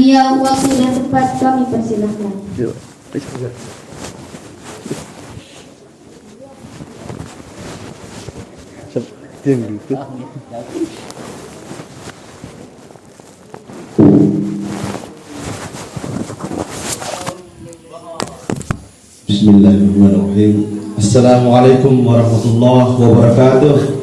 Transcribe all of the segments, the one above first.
Ya, waktu dan tempat kami persilahkan. Bismillahirrahmanirrahim. Assalamualaikum warahmatullahi wabarakatuh.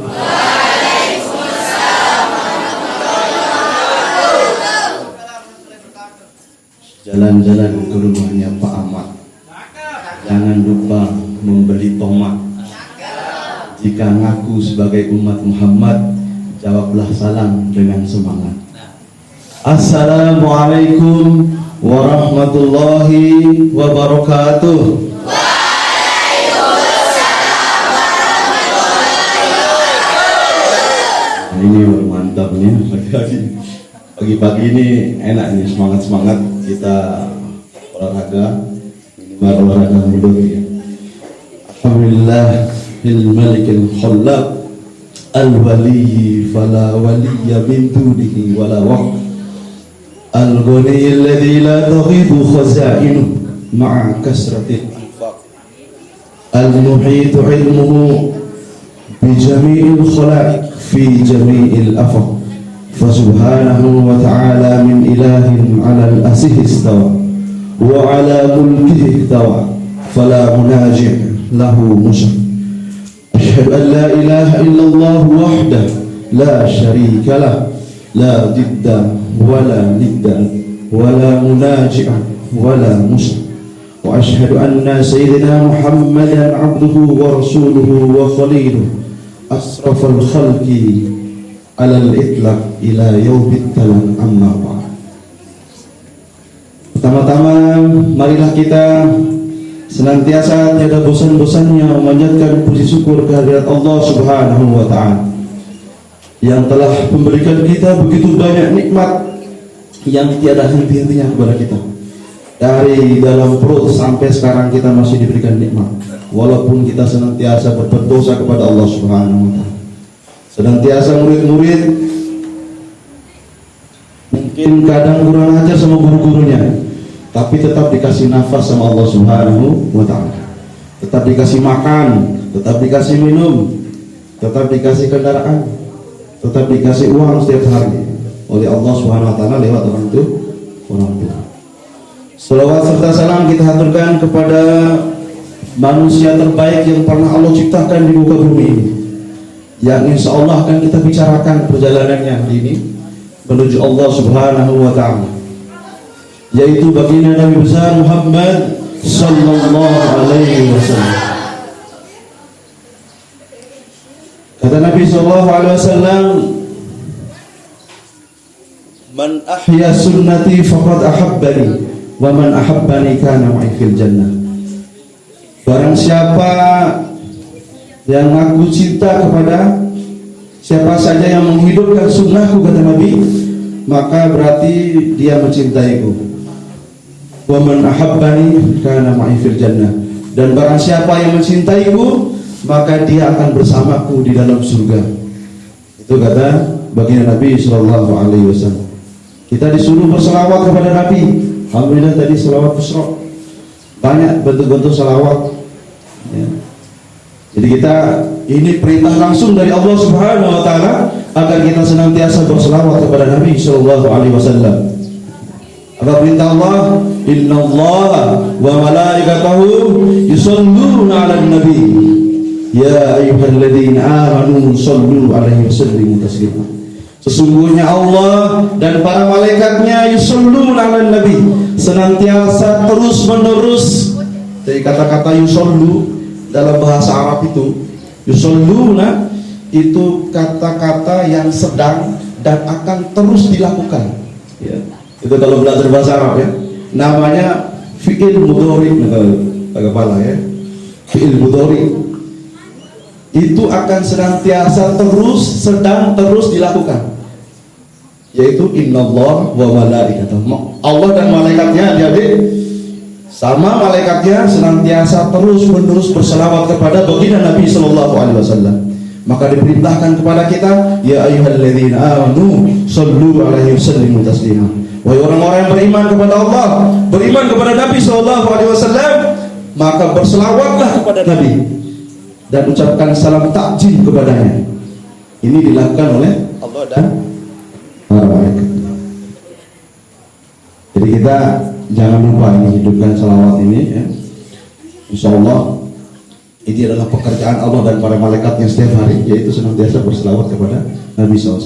Jalan-jalan ke rumahnya Pak Ahmad, jangan lupa membeli tomat. Jika ngaku sebagai umat Muhammad, jawablah salam dengan semangat. Assalamualaikum warahmatullahi wabarakatuh. Nah, ini mantap nih pagi-pagi ini enak nih, semangat kita olahraga, olahraga mundur ya. Alhamdulillah malikil khallaq al-wali fala waliya min dunihi wala waqt al-ghani alladhi la taghibu khaza'inu ma'a kasratil infaq al-muhitu ilmuhu bi jami'il khalaiq fi jami'il afaq fasubhanahu wa ta'ala min ilahin 'ala al-asihi istawa wa 'ala mulkihi istawa fala munaji' lahu mushrik. أشهد أن لا إله إلا الله وحده لا شريك له لا ضد ولا ند ولا مناجع ولا مشرك وأشهد أن سيدنا محمدا عبده ورسوله وخليله أشرف الخلق على الإطلاق إلى يوم التلام أما بعد. Pertama-tama marilah kita senantiasa tiada bosan-bosannya memanjatkan puji syukur kehadirat Allah Subhanahu wa Ta'ala yang telah memberikan kita begitu banyak nikmat yang tiada henti-hentinya kepada kita. Dari dalam perut sampai sekarang kita masih diberikan nikmat, walaupun kita senantiasa berbuat dosa kepada Allah Subhanahu wa Ta'ala. Senantiasa murid-murid mungkin kadang kurang ajar sama guru-gurunya, tapi tetap dikasih nafas sama Allah Subhanahu wa Ta'ala, tetap dikasih makan, tetap dikasih minum, tetap dikasih kendaraan, tetap dikasih uang setiap hari oleh Allah Subhanahu wa Ta'ala lewat orang tua. Salawat serta salam kita haturkan kepada manusia terbaik yang pernah Allah ciptakan di muka bumi ini, yang insya Allah akan kita bicarakan perjalanannya hari ini menuju Allah Subhanahu wa Ta'ala, yaitu baginda Nabi besar Muhammad sallallahu alaihi wasallam. Kata Nabi sallallahu alaihi wasallam, "Man ahya sunnati faqad ahabbani, wa man ahabbani kana ma'i fil jannah." Barang siapa yang aku cinta kepada, siapa saja yang menghidupkan sunnahku, kata Nabi, maka berarti dia mencintaiku. Wa man ahabbani kana ma'i fil jannah, dan barang siapa yang mencintaiku maka dia akan bersamaku di dalam surga. Itu kata baginda Nabi sallallahu alaihi wasallam. Kita disuruh berselawat kepada Nabi. Alhamdulillah tadi selawat busra, banyak bentuk-bentuk selawat ya. Jadi kita ini perintah langsung dari Allah Subhanahu wa Ta'ala agar kita senantiasa berselawat kepada Nabi sallallahu alaihi wasallam. Apa perintah Allah? Innallaha wa malaikatahu yusholluna 'alan nabi ya ayyuhalladzina amanu shollu 'alaihi wasallimu taslima. Sesungguhnya Allah dan para malaikatnya yusholluna 'alan nabi, senantiasa terus menerus. Dari kata-kata yusollu dalam bahasa Arab itu, yusolluna itu kata-kata yang sedang dan akan terus dilakukan ya. Itu kalau belajar bahasa Arab ya, namanya fi'il mudhari, kepala ya, fi'il mudhari itu akan senantiasa terus, sedang terus dilakukan, yaitu innallah wa malaikatahu. Allah dan malaikatnya, jadi sama malaikatnya senantiasa terus menerus berselawat kepada baginda Nabi sallallahu alaihi wasallam. Maka diperintahkan kepada kita, ya ayyuhalladzina amanu shallu alaihi wasallimu taslima. Wahai orang-orang yang beriman kepada Allah, beriman kepada Nabi sallallahu alaihi wasallam, maka berselawatlah kepada Nabi dan ucapkan salam takjim kepadanya. Ini dilakukan oleh Allah dan para malaikat. Jadi kita jangan lupa ini, hidupkan salawat ini ya. Insyaallah ini adalah pekerjaan Allah dan para malaikatnya setiap hari, yaitu senantiasa berselawat kepada Nabi SAW.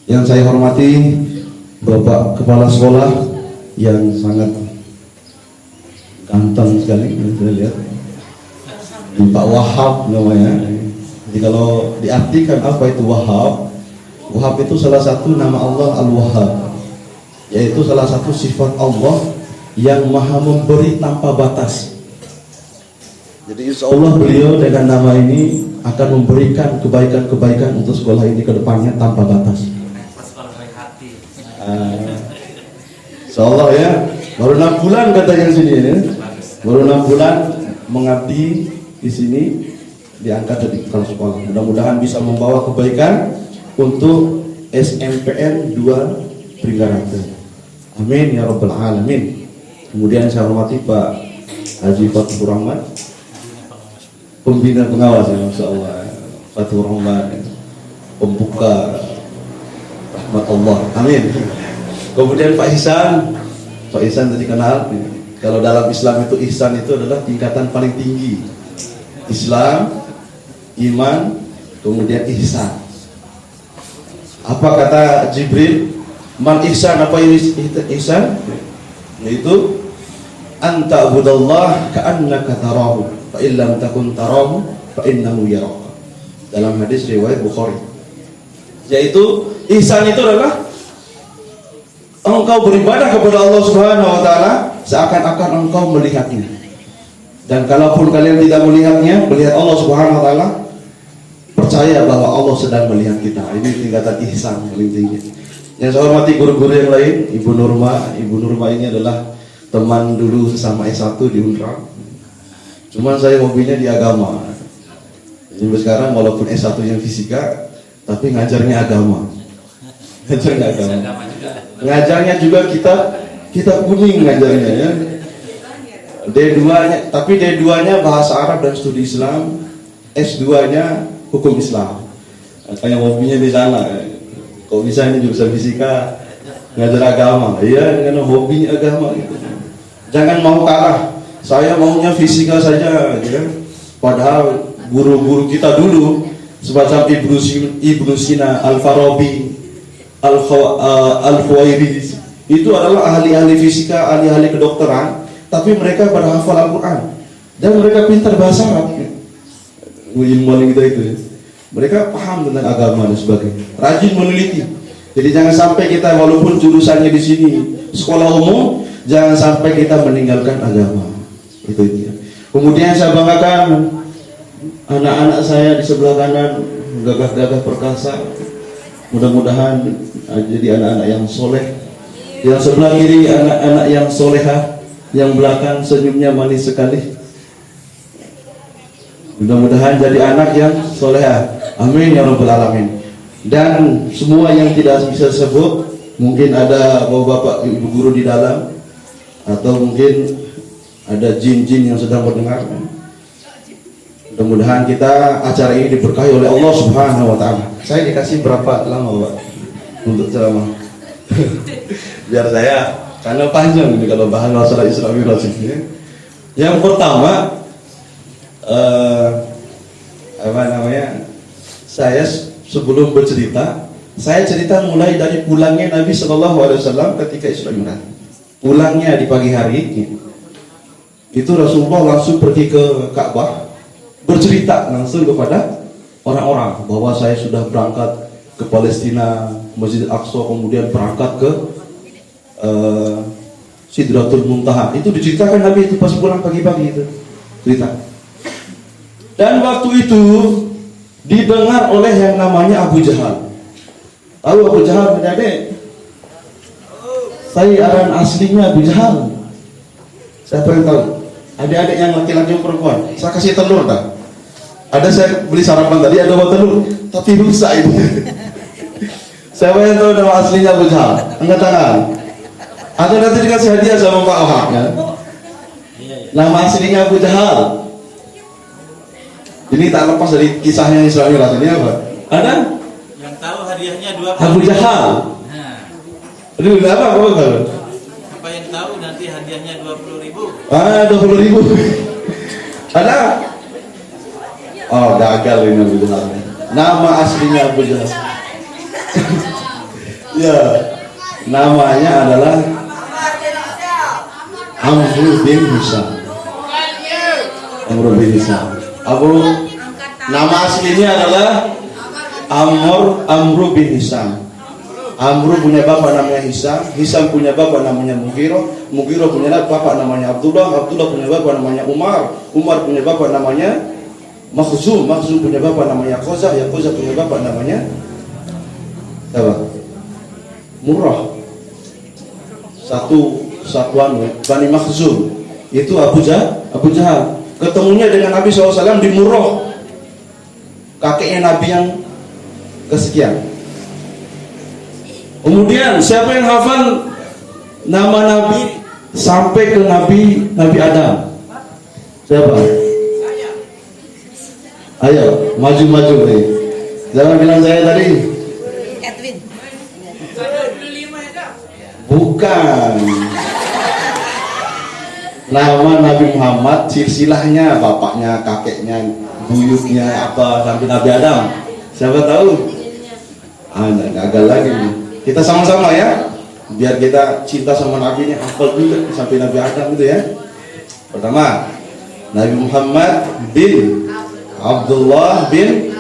Yang saya hormati Bapak Kepala Sekolah yang sangat ganteng sekali, saya lihat, Pak Wahab namanya. Jadi kalau diartikan apa itu Wahab, Wahab itu salah satu nama Allah Al-Wahhab, yaitu salah satu sifat Allah yang maha memberi tanpa batas. Jadi insya Allah beliau dengan nama ini akan memberikan kebaikan-kebaikan untuk sekolah ini ke depannya tanpa batas. Insya Allah ya, baru 6 bulan katanya sini ya. Baru 6 bulan mengabdi di sini, diangkat jadi kepala sekolah. Mudah-mudahan bisa membawa kebaikan untuk SMPN 2 Pringgarata. Amin ya rabbal alamin. Kemudian saya hormati Pak Haji Fathur Rahman, pembina pengawas ya, Masya Allah, Fathur Rahman, pembuka rahmat Allah, amin. Kemudian Pak Ihsan tadi kenal. Kalau dalam Islam itu ihsan itu adalah tingkatan paling tinggi. Islam, iman, kemudian ihsan. Apa kata Jibril? Man ihsan, apa ini ihsan? Yaitu anta abudallah ka'annaka tarahu fa illam takun tarahu fa innahu yaraka. Dalam hadis riwayat Bukhari. Yaitu ihsan itu adalah engkau beribadah kepada Allah Subhanahu wa taala seakan-akan engkau melihatnya. Dan kalaupun kalian tidak melihatnya, melihat Allah Subhanahu wa taala, percaya bahwa Allah sedang melihat kita. Ini tingkatan ihsan paling tinggi. Yang saya hormati guru-guru yang lain, Ibu Nurma. Ibu Nurma ini adalah teman dulu sesama S1 di Unra. Cuman saya hobinya di agama. Jadi sekarang walaupun S1 yang fisika, tapi ngajarnya agama. Ngajarnya agama. Ngajarnya juga kita kuning ngajarnya ya. D2-nya, tapi D2-nya bahasa Arab dan studi Islam, S2-nya hukum Islam. Kayak hobinya di sana. Kok bisa ini jurusan fisika ngajar agama? Iya, karena hobinya agama gitu. Jangan mau kalah. Saya maunya fisika saja, gitu kan? Padahal guru-guru kita dulu semacam Ibnu Sina, Al-Farabi, Al-Khuwairi, itu adalah ahli-ahli fisika, ahli-ahli kedokteran, tapi mereka berhafal Al-Quran dan mereka pintar bahasa Arab. Ilmu kita itu ya. Mereka paham tentang agama dan sebagainya, rajin meneliti. Jadi jangan sampai kita walaupun jurusannya di sini sekolah umum, jangan sampai kita meninggalkan agama. Itu ya. Kemudian saya banggakan anak-anak saya di sebelah kanan, gagah-gagah perkasa. Mudah-mudahan jadi anak-anak yang soleh. Yang sebelah kiri anak-anak yang soleha, yang belakang senyumnya manis sekali. Mudah-mudahan jadi anak yang soleha. Amin ya rabbal alamin. Dan semua yang tidak bisa sebut, mungkin ada bapak-bapak ibu guru di dalam, atau mungkin ada jin-jin yang sedang mendengar. Mudah-mudahan kita acara ini diberkahi oleh Allah Subhanahu wa taala. Saya dikasih berapa lama, Pak, untuk ceramah? Biar saya, karena panjang ini kalau bahan masalah Islami rasisnya. Yang pertama, saya sebelum bercerita, saya cerita mulai dari pulangnya Nabi Shallallahu Alaihi Wasallam ketika Isra Mi'raj. Pulangnya di pagi hari itu Rasulullah langsung pergi ke Ka'bah, bercerita langsung kepada orang-orang bahwa saya sudah berangkat ke Palestina, Masjid Al-Aqsa, kemudian berangkat ke Sidratul Muntaha. Itu diceritakan Nabi itu pas pulang pagi-pagi itu cerita. Dan waktu itu didengar oleh yang namanya Abu Jahal. Tahu Abu Jahal, adik? Saya aran aslinya Abu Jahal. Saya pengen tahu. Adik-adik yang laki-laki perempuan, saya kasih telur dah. Ada saya beli sarapan tadi, ada buat telur, tapi rusak ini. Siapa yang tahu nama aslinya Abu Jahal? Angkat tangan. Atau nanti dikasih hadiah sama Pak Ohak ya? Nama aslinya Abu Jahal. Ini tak lepas dari kisahnya Israel rasanya apa? Ada? Yang tahu hadiahnya 20. Abu Jahal. Nah, Aduh, apa kalau? apa yang tahu nanti hadiahnya 20.000. 20.000. Ada? Oh, gagal ini Abu Jahal. Nama aslinya Abu Jahal. Ya, namanya adalah Amr bin Hisham. Amr bin Hisham. Nama aslinya adalah Amr bin Hisham. Amr punya bapak namanya Hisham, Hisham punya bapak namanya Mughirah, Mughirah punya bapak namanya Abdullah, Abdullah punya bapak namanya Umar, Umar punya bapak namanya Makhzum, Makhzum punya bapak namanya Khozah, Khozah punya bapak namanya apa? Murrah. Satuan Bani Makhzum. Itu Abu Jahal. Ketemunya dengan Nabi SAW di Murrah, kakeknya Nabi yang kesekian. Kemudian siapa yang hafal nama Nabi sampai ke Nabi Adam? Siapa? Ayo, maju nih. Jangan bilang saya tadi. Edwin. Bukan. Nama Nabi Muhammad silsilahnya, bapaknya, kakeknya, buyutnya apa sampai Nabi Adam. Siapa tahu? Gagal lagi nih. Kita sama-sama ya, biar kita cinta sama Nabi ini, hafal juga sampai Nabi Adam gitu ya. Pertama, Nabi Muhammad bin Abdullah bin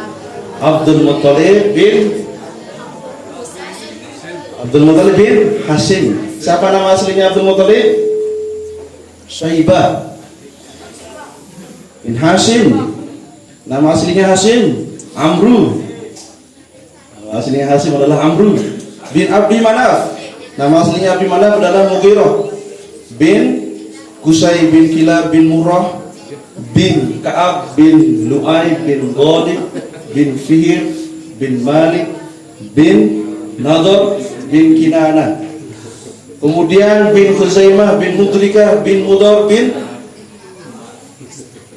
Abdul Muttalib bin Hashim. Siapa nama aslinya Abdul Muttalib? Syaibah bin Hashim. Nama aslinya Hashim Amru. Nama aslinya Hashim adalah Amru bin Abdi Manaf. Nama aslinya Abdi Manaf adalah Mughirah bin Qusay bin Kilab bin Murrah bin Ka'ab bin Lu'ay bin Ghalib bin Fihr bin Malik bin Nadar bin Kinana. Kemudian bin Khuzaimah bin Mudrikah bin Mudar bin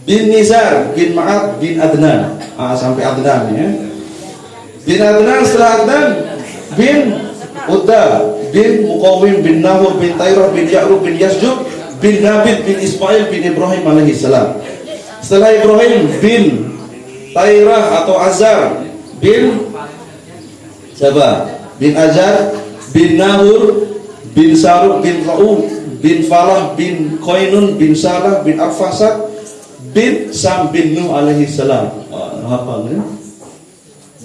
Nizar bin Ma'ad bin Adnan. Sampai Adnan ya. Bin Adnan, setelah Adnan bin Udda bin Muqawwim bin Nahur bin Tairah bin Ya'rub bin Yasjub bin Nabit bin Ismail bin Ibrahim alaihi salam. Setelah Ibrahim bin Tairah atau Azar bin siapa? Bin Azar bin Nahur bin Saruk bin Ra'ub bin Falah bin Qainun bin Salah bin Arfasad bin Sam bin Nuh alaihi salam. Hafal ya?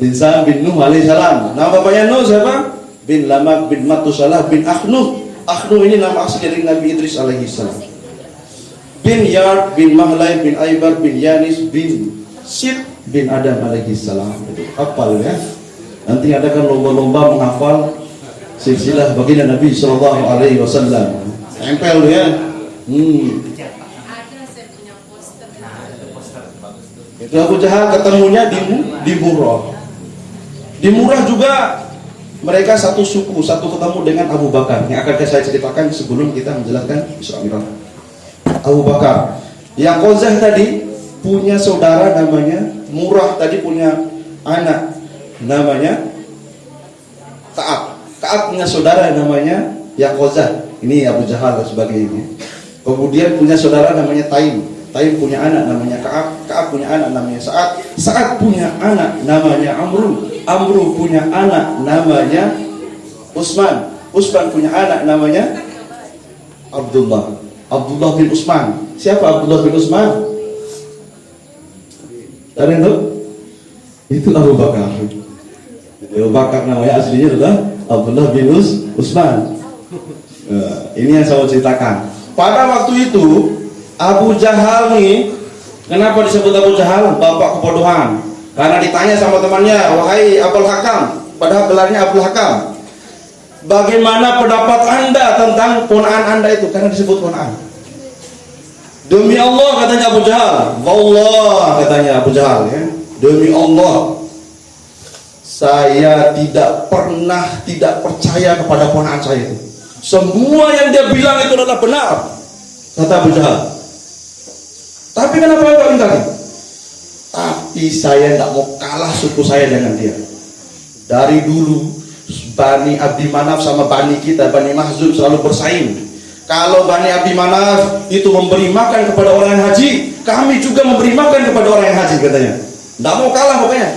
Bin Sam bin Nuh alaihi salam. Nama bapaknya Nuh siapa? Bin Lamak bin Matusalah bin Akhnuh. Akhnuh ini nama asli dari Nabi Idris alaihi salam. Bin Yard bin Mahlai bin Aibar bin Yanis bin Sid bin Adam alaihi salam. Hafal ya. Nanti adakan lomba-lomba menghafal silsilah baginda Nabi sallallahu alaihi wasallam. Tempel ya. Itu Abu Jahal ketemunya di Murrah. Di Murrah juga mereka satu suku, satu ketemu dengan Abu Bakar. Yang akan saya ceritakan sebelum kita menjelaskan Isra Mi'raj. Abu Bakar. Yang Khozah tadi punya saudara namanya Murrah, tadi punya anak namanya Ka'ab. Ka'ab punya saudara namanya Yakhozah. Ini Abu Jahal dan sebagainya. Kemudian punya saudara namanya Taim. Taim punya anak namanya Ka'ab. Ka'ab punya anak namanya Sa'ad. Sa'ad punya anak namanya Amru. Amru punya anak namanya Utsman. Utsman punya anak namanya Abdullah. Abdullah bin Utsman. Siapa Abdullah bin Utsman? Ada yang tahu? Itu Abu Bakar. Abu Bakar namanya aslinya adalah Abdullah bin Utsman. Ini yang saya mau ceritakan. Pada waktu itu Abu Jahal nih, kenapa disebut Abu Jahal? Bapak kebodohan. Karena ditanya sama temannya, wahai Abul Hakam, padahal gelarnya Abul Hakam, bagaimana pendapat anda tentang ponaan anda itu? Karena disebut ponaan. Demi Allah katanya Abu Jahal. Wallah katanya Abu Jahal ya. Demi Allah, saya tidak pernah tidak percaya kepada ponakan saya itu. Semua yang dia bilang itu adalah benar, kata Abu Jahal. Tapi kenapa enggak ingkari? Tapi saya tidak mau kalah suku saya dengan dia. Dari dulu Bani Abdi Manaf sama Bani kita, Bani Mahzum selalu bersaing. Kalau Bani Abdi Manaf itu memberi makan kepada orang yang haji, kami juga memberi makan kepada orang yang haji katanya. Tidak mau kalah pokoknya.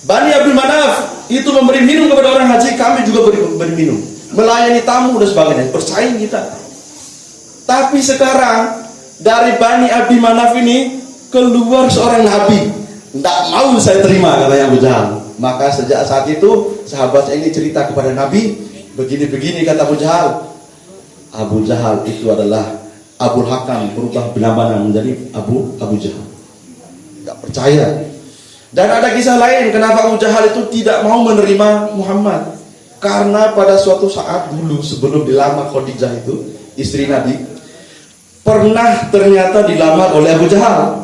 Bani Abdi Manaf itu memberi minum kepada orang haji, kami juga beri minum. Melayani tamu dan sebagainya, bersaing kita. Tapi sekarang dari Bani Abdi Manaf ini keluar seorang nabi. Tidak mau saya terima katanya Abu Jahal. Maka sejak saat itu sahabat saya ini cerita kepada Nabi, begini-begini kata Abu Jahal. Abu Jahal itu adalah Abu Hakam, berubah nama menjadi Abu Jahal. Tidak percaya. Dan ada kisah lain kenapa Abu Jahal itu tidak mau menerima Muhammad. Karena pada suatu saat dulu sebelum dilamar Khadijah itu, istri Nabi, pernah ternyata dilamar oleh Abu Jahal.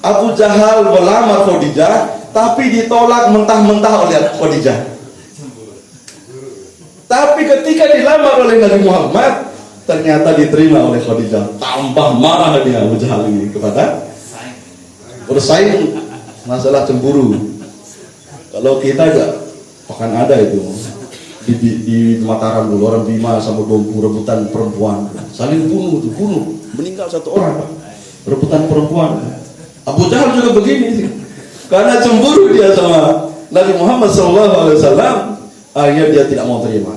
Abu Jahal melamar Khadijah, tapi ditolak mentah-mentah oleh Khadijah. Tapi ketika dilamar oleh Nabi Muhammad, ternyata diterima oleh Khadijah. Tambah marah dia Abu Jahal ini kepada bersaing masalah cemburu. Kalau kita enggak akan ada itu di Mataram dulu, orang Bima sama Dompu rebutan perempuan, saling bunuh, meninggal satu orang, rebutan perempuan. Abu Jahal juga begini, karena cemburu dia sama Nabi Muhammad SAW, akhirnya dia tidak mau terima.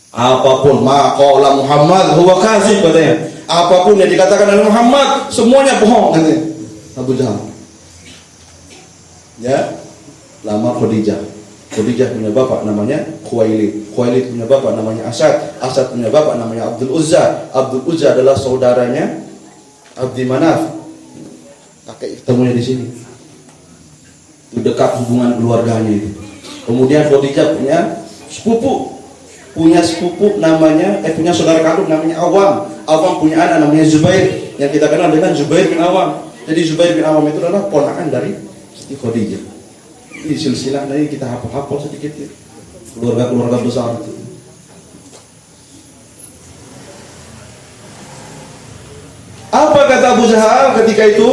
Apapun maqala Muhammad huwa kadzib katanya. Apapun yang dikatakan oleh Muhammad semuanya bohong katanya. Abu Jahal. Ya, lamar Khadijah. Khadijah punya bapak namanya Khuwailid. Khuwailid punya bapak namanya Asad. Asad punya bapak namanya Abdul Uzza. Abdul Uzza adalah saudaranya Abdi Manaf. Kakek ketemunya di sini. Itu dekat hubungan keluarganya itu. Kemudian Khadijah punya sepupu namanya punya saudara kandung namanya Awam. Awam punya anak namanya Zubair yang kita kenal dengan Zubair bin Awam. Jadi Zubair bin Awam itu adalah ponakan dari Siti Khadijah. Ini silsilah dari kita hafal sedikit ya. Keluarga-keluarga besar itu. Apa kata Abu Jahal ketika itu?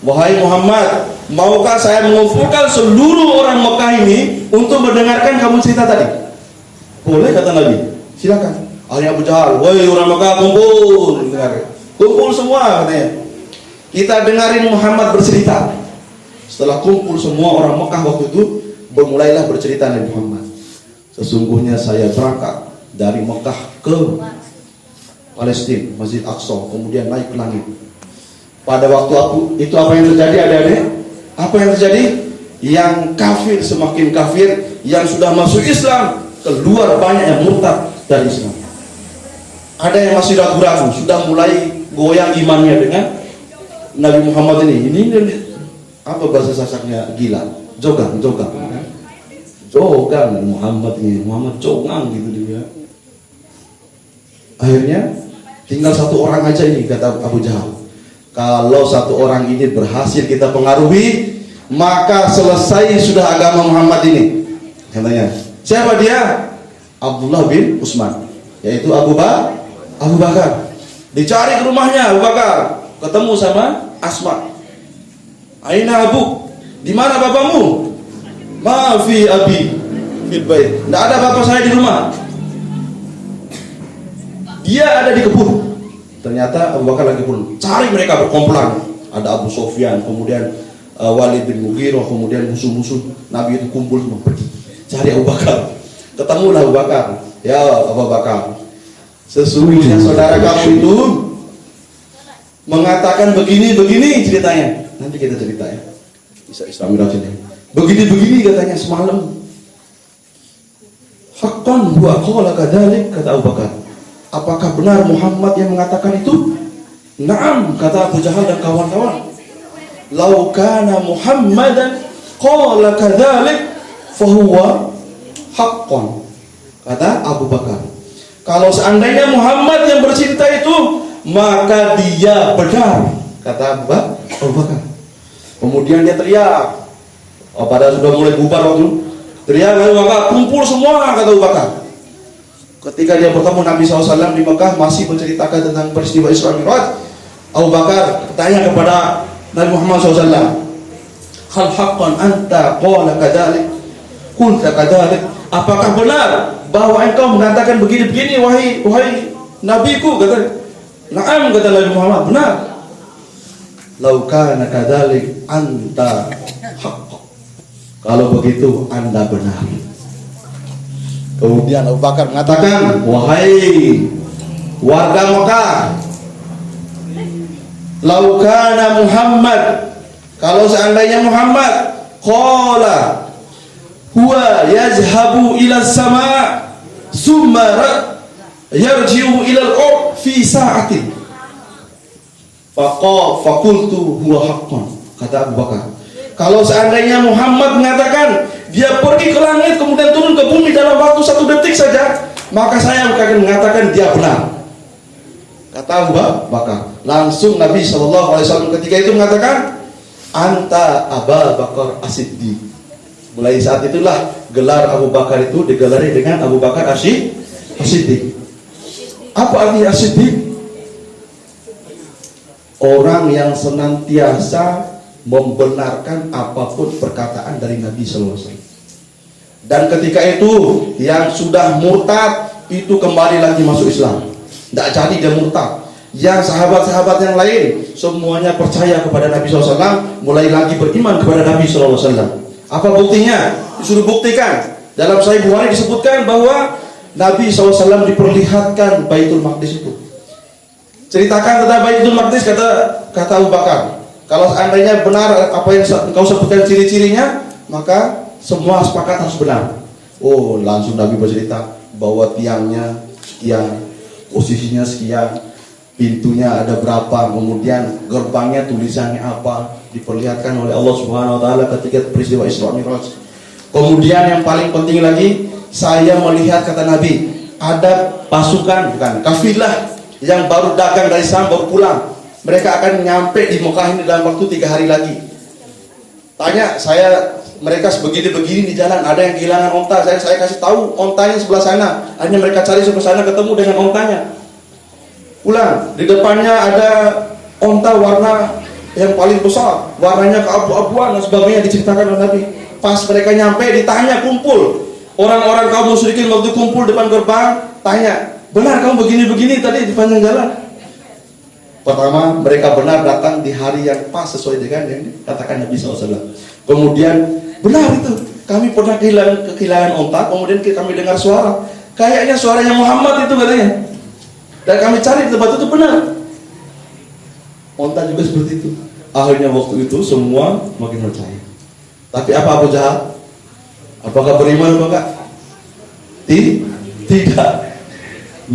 Wahai Muhammad, maukah saya mengumpulkan seluruh orang Mekah ini untuk mendengarkan kamu cerita tadi? Boleh kata Nabi, silakan. Akhirnya Abu Jahal, wahai orang Mekah, kumpul, kumpul semua katanya. Kita dengarin Muhammad bercerita. Setelah kumpul semua orang Mekah waktu itu, bermulailah bercerita Nabi Muhammad. Sesungguhnya saya berangkat dari Mekah ke Palestina, Masjid Aqsa, kemudian naik ke langit. Pada waktu itu apa yang terjadi adik-adik? Apa yang terjadi? Yang kafir semakin kafir, yang sudah masuk Islam keluar banyak yang murtad dari Islam. Ada yang masih ragu-ragu, sudah mulai goyang imannya dengan Nabi Muhammad ini. Ini apa bahasa Sasaknya? Gila, jogang Muhammad ini, Muhammad jogang gitu dia. Akhirnya tinggal satu orang aja ini kata Abu Jahal. Kalau satu orang ini berhasil kita pengaruhi, maka selesai sudah agama Muhammad ini. Katanya. Siapa dia? Abdullah bin Utsman, yaitu Abu Bakar. Dicari ke rumahnya Abu Bakar, ketemu sama Asma. Aina Abu? Di mana bapakmu? Ma fi abi fil bait. Tidak ada bapak saya di rumah. Dia ada di kebun. Ternyata Abu Bakar lagi pun cari mereka berkumpulan. Ada Abu Sofyan, kemudian Walid bin Mughirah, kemudian musuh-musuh Nabi itu kumpul semua pergi cari Abu Bakar. Ketemulah Abu Bakar. Ya Abu Bakar, sesungguhnya saudara kamu itu mengatakan begini ceritanya. Nanti kita cerita ya. Bisa Islam ini. Begini katanya semalam. Haqqan wa qala kadzalik kata Abu Bakar. Apakah benar Muhammad yang mengatakan itu? Naam kata Abu Jahal dan kawan-kawan. Lau kana Muhammadan qala kadzalik fahuwa haqqan. Kata Abu Bakar. Kalau seandainya Muhammad yang bercerita itu maka dia benar, kata Abu Bakar. Kemudian dia teriak, pada sudah mulai bubar waktu teriak, lalu maka kumpul semua, kata Abu Bakar. Ketika dia bertemu Nabi SAW di Mekah, masih menceritakan tentang peristiwa Isra Mi'raj, Abu Bakar bertanya kepada Nabi Muhammad SAW, hal haqqan anta qala kadzalik qulta kadzalik, apakah benar bahwa engkau mengatakan begini-begini wahai nabiku? Kata, na'am, kata Nabi Muhammad, benar. Lau kana kadzalik anta haqqan, kalau begitu Anda benar. Kemudian Abu Bakar mengatakan, wahai warga Mekah, lau kana Muhammad, kalau seandainya Muhammad qala huwa yazhabu ila sama summa yarji'u ila al-ard fi sa'atin faqultu huwa haqqan, kata Abu Bakar, kalau seandainya Muhammad mengatakan dia pergi ke langit kemudian turun ke bumi dalam waktu 1 detik saja, maka saya akan mengatakan dia benar, kata Abu Bakar. Langsung Nabi SAW ketika itu mengatakan, anta Abu Bakar As-Siddiq. Mulai saat itulah gelar Abu Bakar itu digelari dengan Abu Bakar As-Siddiq. Apa arti As-Siddiq? Orang yang senantiasa membenarkan apapun perkataan dari Nabi SAW. Dan ketika itu yang sudah murtad itu kembali lagi masuk Islam, tidak jadi dia murtad. Yang sahabat-sahabat yang lain semuanya percaya kepada Nabi SAW, mulai lagi beriman kepada Nabi SAW. Apa buktinya? Disuruh buktikan. Dalam Sahih Bukhari disebutkan bahwa Nabi SAW diperlihatkan Baitul Maqdis itu. Ceritakan tentang Baitul Maqdis, kata Abu Bakar, kalau seandainya benar apa yang engkau sebutkan ciri-cirinya, maka semua sepakat harus benar. Oh, langsung Nabi bercerita bahwa tiangnya sekian, posisinya sekian, pintunya ada berapa, kemudian gerbangnya tulisannya apa, diperlihatkan oleh Allah Subhanahu wa taala ketika peristiwa Isra Mi'raj. Kemudian yang paling penting lagi, saya melihat, kata Nabi, ada pasukan, bukan kafilah, yang baru dagang dari Sam, baru pulang. Mereka akan nyampe di Mekah ini dalam waktu 3 hari lagi. Tanya saya, mereka sebegini-begini di jalan, ada yang kehilangan onta, saya kasih tahu ontanya sebelah sana. Hanya mereka cari sebelah sana, ketemu dengan ontanya. Pulang, di depannya ada onta warna yang paling besar, warnanya keabu-abuan dan sebagainya, diceritakan oleh Nabi. Pas mereka nyampe, ditanya, kumpul orang-orang kaum musyrikin waktu kumpul depan gerbang, tanya, benar kamu begini-begini tadi di panjang jalan? Pertama, mereka benar datang di hari yang pas sesuai dengan yang dikatakan Nabi SAW. Kemudian, benar itu, kami pernah kehilangan onta, kemudian kami dengar suara, kayaknya suaranya Muhammad itu, katanya. Dan kami cari di tempat itu, benar. Onta juga seperti itu. Akhirnya waktu itu semua makin percaya. Tapi apa Abu Jahal? Apakah beriman atau enggak? Tidak.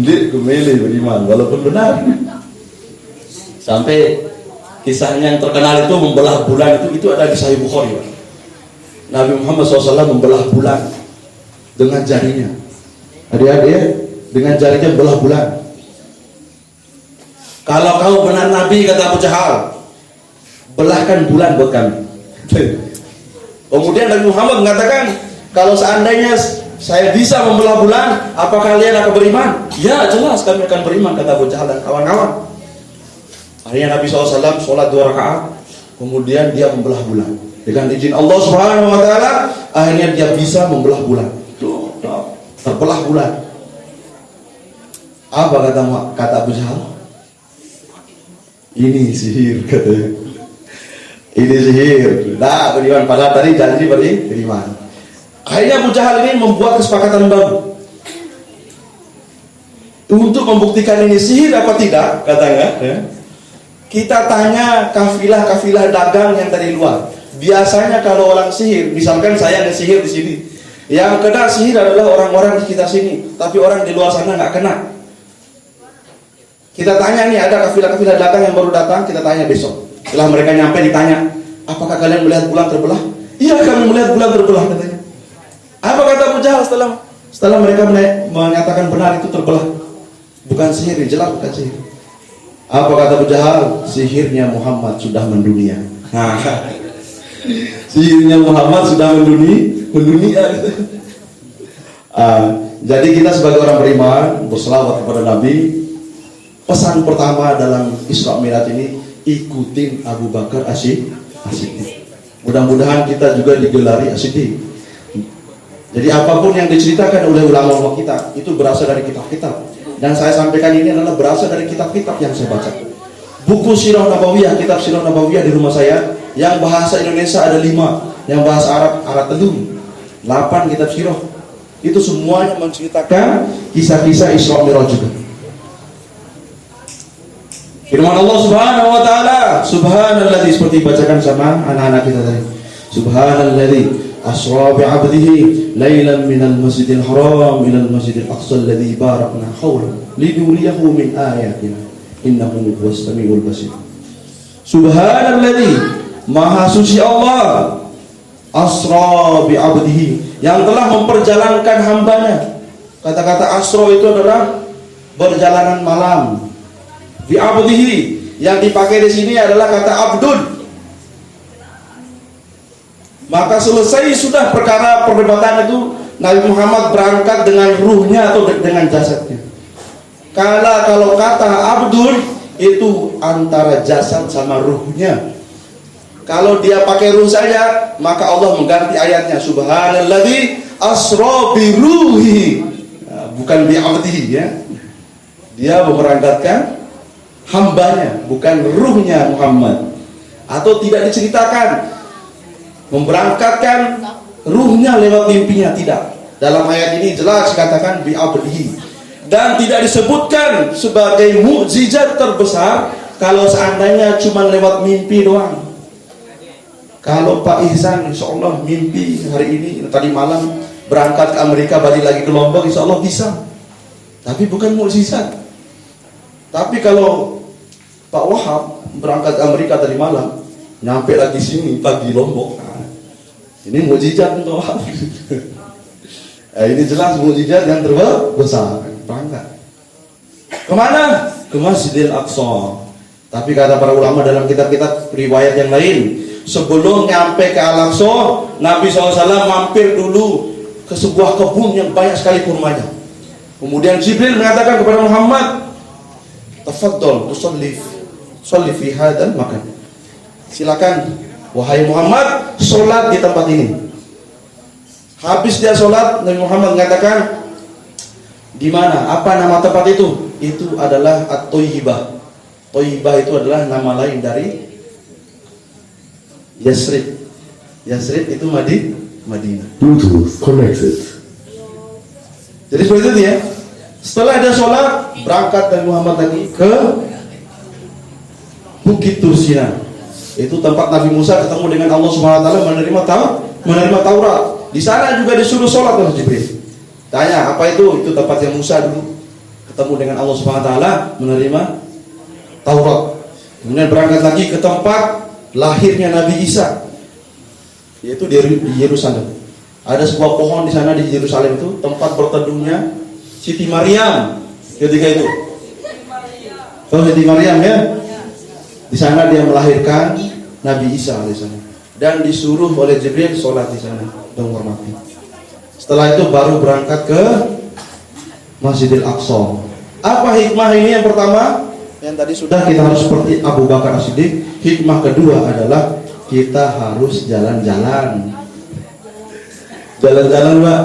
Dia kembali beriman walaupun benar. Sampai kisahnya yang terkenal itu membelah bulan itu ada di Sahih Bukhari. Nabi Muhammad SAW membelah bulan dengan jarinya. Adik-adik, dengan jarinya membelah bulan. Kalau kau benar Nabi, kata Abu Jahal, belahkan bulan buat kami. Kemudian Nabi Muhammad mengatakan, kalau seandainya saya bisa membelah bulan, apa kalian akan beriman? Ya, jelas kami akan beriman, kata Abu Jahal dan kawan-kawan. Akhirnya Nabi SAW sholat 2 rakaat, kemudian dia membelah bulan. Dengan izin Allah Subhanahu wa taala, akhirnya dia bisa membelah bulan. Terbelah bulan. Apa kata Abu Jahal? Ini sihir, katanya. Ini sihir. Nah, beriman pada tadi janji beriman. Akhirnya Abu Jahal ini membuat kesepakatan baru untuk membuktikan ini sihir apa tidak, katanya. Kita tanya kafilah-kafilah dagang yang dari luar. Biasanya kalau orang sihir, misalkan saya ada sihir di sini, yang kena sihir adalah orang-orang di sekitar sini, tapi orang di luar sana nggak kena. Kita tanya nih, ada kafilah-kafilah dagang yang baru datang, kita tanya besok. Setelah mereka nyampe ditanya, apakah kalian melihat bulan terbelah? Iya, kami melihat bulan terbelah, katanya. Apa kata Abu Jahal setelah mereka menyatakan benar itu terbelah? Bukan sihir, jelas bukan sihir. Apa kata Abu Jahal? Sihirnya Muhammad sudah mendunia. Nah, sihirnya Muhammad sudah mendunia. Jadi kita sebagai orang beriman berselawat kepada Nabi. Pesan pertama dalam Isra Mi'raj ini, ikutin Abu Bakar As-Siddiq. Mudah-mudahan kita juga digelari As-Siddiq. Jadi apapun yang diceritakan oleh ulama-ulama kita itu berasal dari kitab-kitab. Dan saya sampaikan ini adalah berasal dari kitab-kitab yang saya baca. Buku Sirah Nabawiyah, kitab Sirah Nabawiyah di rumah saya, yang bahasa Indonesia ada 5, yang bahasa Arab telur, 8 kitab Sirah. Itu semuanya menceritakan kisah-kisah Isra Mi'raj juga. Firman Allah Subhanahu wa taala, subhanalladzi, seperti bacakan sama anak-anak kita tadi. Subhanalladzi asra bi 'abdihi lailan minal masjidil haram ilal masjidil aqsa alladzi barakna hawlahu linuriyahu min ayatina innahu huwas samiul basir. Subhanalladzi, maha suci Allah, asra bi 'abdihi, yang telah memperjalankan hambanya. Kata-kata asra itu adalah perjalanan malam. Bi 'abdihi, yang dipakai di sini adalah kata abdul. Maka selesai sudah perkara perdebatan itu, Nabi Muhammad berangkat dengan ruhnya atau dengan jasadnya. Kalau kata abdul itu antara jasad sama ruhnya. Kalau dia pakai ruh saja, maka Allah mengganti ayatnya, subhanalladzi asra bi ruhi, bukan bi 'abdihi ya. Dia memberangkatkan hambanya, bukan ruhnya Muhammad. Atau tidak diceritakan memberangkatkan ruhnya lewat mimpinya, tidak. Dalam ayat ini jelas dikatakan bi 'abdihi, dan tidak disebutkan sebagai mukjizat terbesar kalau seandainya cuma lewat mimpi doang. Kalau Pak Ihsan insya Allah mimpi hari ini, tadi malam berangkat ke Amerika, balik lagi ke Lombok, insya Allah bisa. Tapi bukan mukjizat. Tapi kalau Pak Wahab berangkat ke Amerika tadi malam, nyampe lagi sini pagi Lombok, ini mukjizat untuk Wahab. Ini jelas mukjizat yang terbesar. Berangkat kemana? Ke Masjidil Aqsa. Tapi kata para ulama dalam kitab-kitab riwayat yang lain, sebelum nyampe ke Al-Aqsa, Nabi SAW mampir dulu ke sebuah kebun yang banyak sekali kurmanya. Kemudian Jibril mengatakan kepada Muhammad, tafaddal tusalli fi hadzal makan. Silakan wahai Muhammad, sholat di tempat ini. Habis dia sholat, Nabi Muhammad mengatakan, di mana? Apa nama tempat itu? Itu adalah At-Thayyibah. Thayyibah itu adalah nama lain dari Yasrib. Yasrib itu Madinah. Bluetooth connected. Jadi seperti itu ya. Setelah dia sholat, berangkat Nabi Muhammad lagi ke Bukit Tursina. Itu tempat Nabi Musa ketemu dengan Allah Subhanahu wa taala, menerima Taurat. Di sana juga disuruh sholat oleh Jibril. Tanya, apa itu? Itu tempatnya Musa dulu ketemu dengan Allah Subhanahu wa taala, menerima Taurat. Kemudian berangkat lagi ke tempat lahirnya Nabi Isa, yaitu di Yerusalem. Ada sebuah pohon di sana di Yerusalem itu tempat berteduhnya Siti Maryam ketika itu. Oh, Siti Maryam ya. Di sana dia melahirkan Nabi Isa alaihissalam dan disuruh oleh Jibril sholat di sana dan menghormati. Setelah itu baru berangkat ke Masjidil Aqsa. Apa hikmah ini? Yang pertama, yang tadi sudah, kita harus seperti Abu Bakar As-Siddiq. Hikmah kedua adalah kita harus jalan-jalan. Jalan-jalan, Pak.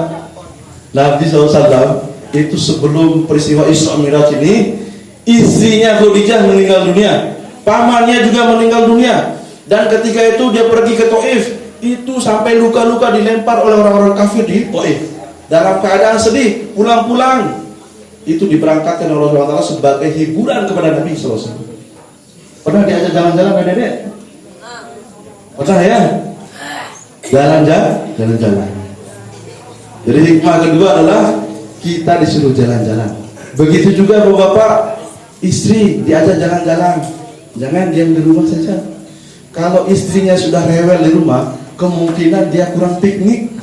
Nabi SAW itu sebelum peristiwa Isra Mi'raj ini, istrinya Khadijah meninggal dunia, pamannya juga meninggal dunia, dan ketika itu dia pergi ke Taif, itu sampai luka-luka dilempar oleh orang-orang kafir di Taif. Dalam keadaan sedih, pulang-pulang itu diberangkatkan oleh Allah SWT sebagai hiburan kepada Nabi SAW. Pernah diajak jalan-jalan kan Dedek? Pernah ya? Jalan-jalan. Jadi hikmah kedua adalah kita disuruh jalan-jalan. Begitu juga bapak istri diajak jalan-jalan, jangan diam di rumah saja. Kalau istrinya sudah rewel di rumah, kemungkinan dia kurang piknik.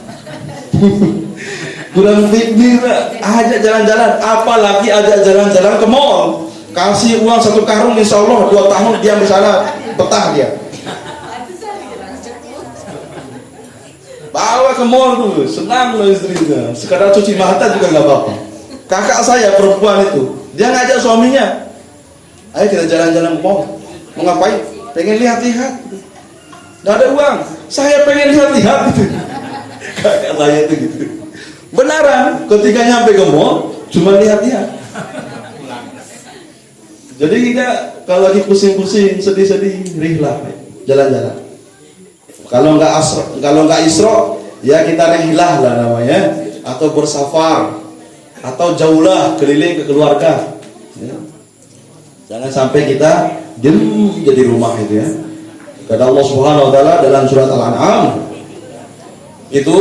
Kurang piknik, ajak jalan-jalan, apalagi ajak jalan-jalan ke mall. Kasih uang 1 karung, insya Allah 2 tahun dia misalnya betah dia. Bawa ke mall tuh, senang loh istrinya. Sekadar cuci mata juga nggak apa-apa. Kakak saya perempuan itu, dia ngajak suaminya, ayo kita jalan-jalan ke mall. Mau ngapain? Pengen lihat-lihat. Nggak ada uang, saya pengen lihat-lihat gitu. Kakak saya itu gitu. Benaran, ketika nyampe ke mall, cuma lihat-lihat. Jadi kita kalau lagi pusing-pusing, sedih-sedih, rihlah, jalan-jalan. Kalau nggak isra, ya kita rihlah lah namanya, atau bersafar, atau jauhlah keliling ke keluarga. Ya. Jangan sampai kita diam jadi rumah itu ya. Kata Allah Subhanahu Wa Taala dalam surat Al-An'am itu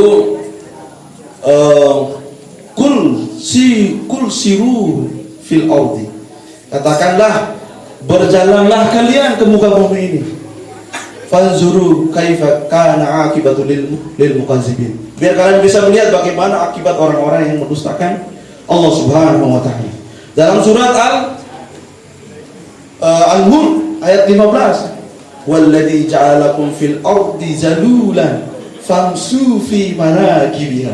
kul siru fil ardi. Katakanlah, berjalanlah kalian ke muka bumi ini. Fanzuru kaifa kana akibatul lil mukazzibin. Biar kalian bisa melihat bagaimana akibat orang-orang yang mendustakan Allah Subhanahu wa taala. Dalam surat Al-Hud ayat 15, "Walladzi ja'alakum fil ardi zalulan famsu fi manakibiha."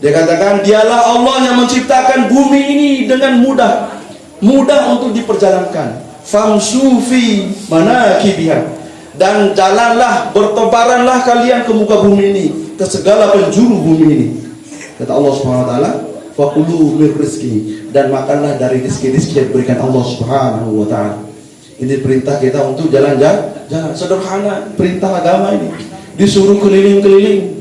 Dia katakan, dialah Allah yang menciptakan bumi ini dengan mudah untuk diperjalankan. Famsu fi manakibiha. Dan jalanlah, bertebaranlah kalian ke muka bumi ini, ke segala penjuru bumi ini. Kata Allah Subhanahu wa taala, faqulu mir rizqi, dan makanlah dari rezeki-rezeki yang diberikan Allah Subhanahu wa taala. Ini perintah kita untuk jalan-jalan, sederhana, perintah agama ini. Disuruh keliling-keliling.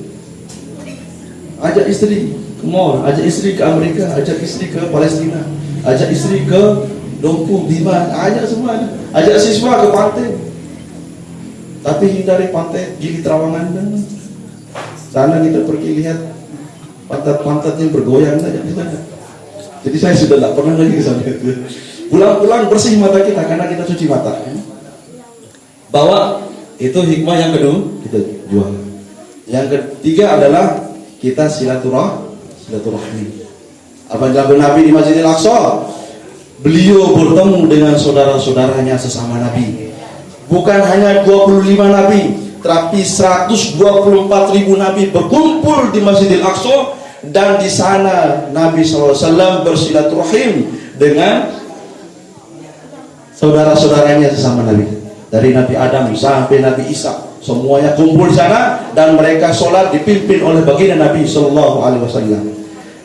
Ajak istri ke mall, ajak istri ke Amerika, ajak istri ke Palestina, ajak istri ke Dompu, Bima, ajak semua. Ajak siswa ke pantai. Tapi hindari pantai Gili Trawangan. Sana kita pergi lihat pantat-pantat yang bergoyang saja. Jadi saya sudah tidak pernah lagi ke sana. Pulang-pulang bersih mata kita karena kita cuci mata. Bawa itu hikmah yang kedua, kita jual. Yang ketiga adalah kita silaturahmi. Apa yang Nabi di Masjidil Aqsa? Beliau bertemu dengan saudara-saudaranya sesama Nabi. Bukan hanya 25 Nabi, tapi 124.000 Nabi berkumpul di Masjidil Aqsa, dan di sana Nabi SAW bersilaturahim dengan saudara-saudaranya sesama Nabi. Dari Nabi Adam sampai Nabi Isa, semuanya kumpul di sana, dan mereka sholat dipimpin oleh baginda Nabi SAW.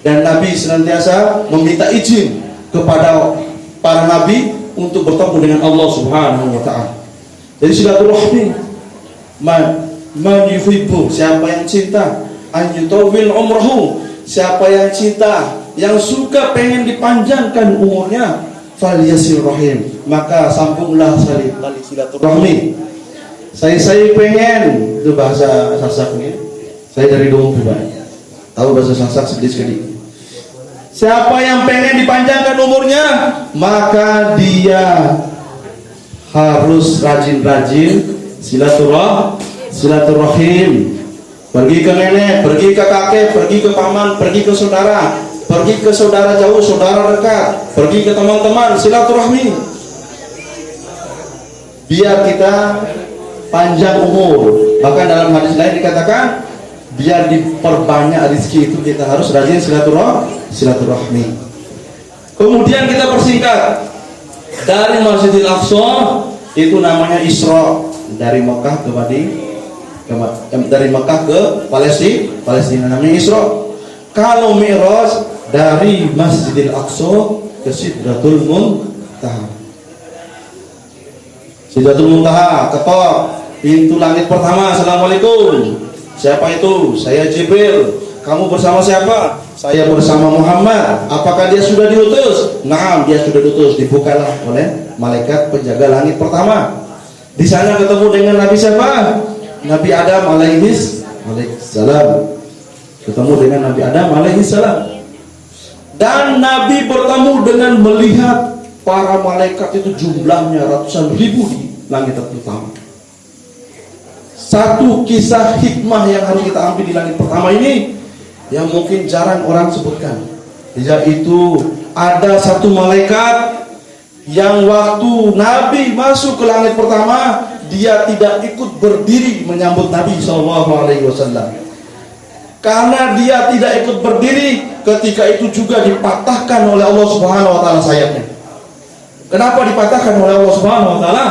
Dan Nabi senantiasa meminta izin kepada para Nabi untuk bertemu dengan Allah Subhanahu wa Ta'ala. Jadi silaturahmi, man yuhibbu, siapa yang cinta, an yutawwil umrahu, siapa yang cinta, yang suka pengen dipanjangkan umurnya, falyasil rahim, maka sambunglah silaturahmi. Saya pengen, itu bahasa Sasaknya. Saya dari Dompu, tahu bahasa Sasak sedikit-sedikit. Siapa yang pengen dipanjangkan umurnya, maka dia harus rajin-rajin silaturahim. Pergi ke nenek, pergi ke kakek, pergi ke paman, pergi ke saudara, pergi ke saudara jauh, saudara dekat, pergi ke teman-teman, silaturahmi. Biar kita panjang umur. Bahkan dalam hadis lain dikatakan, biar diperbanyak rezeki itu kita harus rajin silaturahmi. Kemudian kita persingkat. Dari Masjidil Aqsa itu namanya Isra, dari Mekah ke dari Mekah ke Palestina namanya Isra. Kalau Mi'raj dari Masjidil Aqsa ke Sidratul Muntaha. Sidratul Muntaha, ketok pintu langit pertama. Assalamualaikum. Siapa itu? Saya Jibril. Kamu bersama siapa? Saya bersama Muhammad. Apakah dia sudah diutus? Nah, dia sudah diutus. Dibukalah oleh malaikat penjaga langit pertama. Di sana ketemu dengan Nabi siapa? Nabi Adam alaihissalam. Ketemu dengan Nabi Adam alaihissalam. Dan Nabi bertemu dengan melihat para malaikat itu jumlahnya ratusan ribu di langit pertama. Satu kisah hikmah yang harus kita ambil di langit pertama ini, yang mungkin jarang orang sebutkan, yaitu ada satu malaikat yang waktu Nabi masuk ke langit pertama, dia tidak ikut berdiri menyambut Nabi SAW. Karena dia tidak ikut berdiri, ketika itu juga dipatahkan oleh Allah Subhanahu wa taala sayapnya. Kenapa dipatahkan oleh Allah Subhanahu wa taala?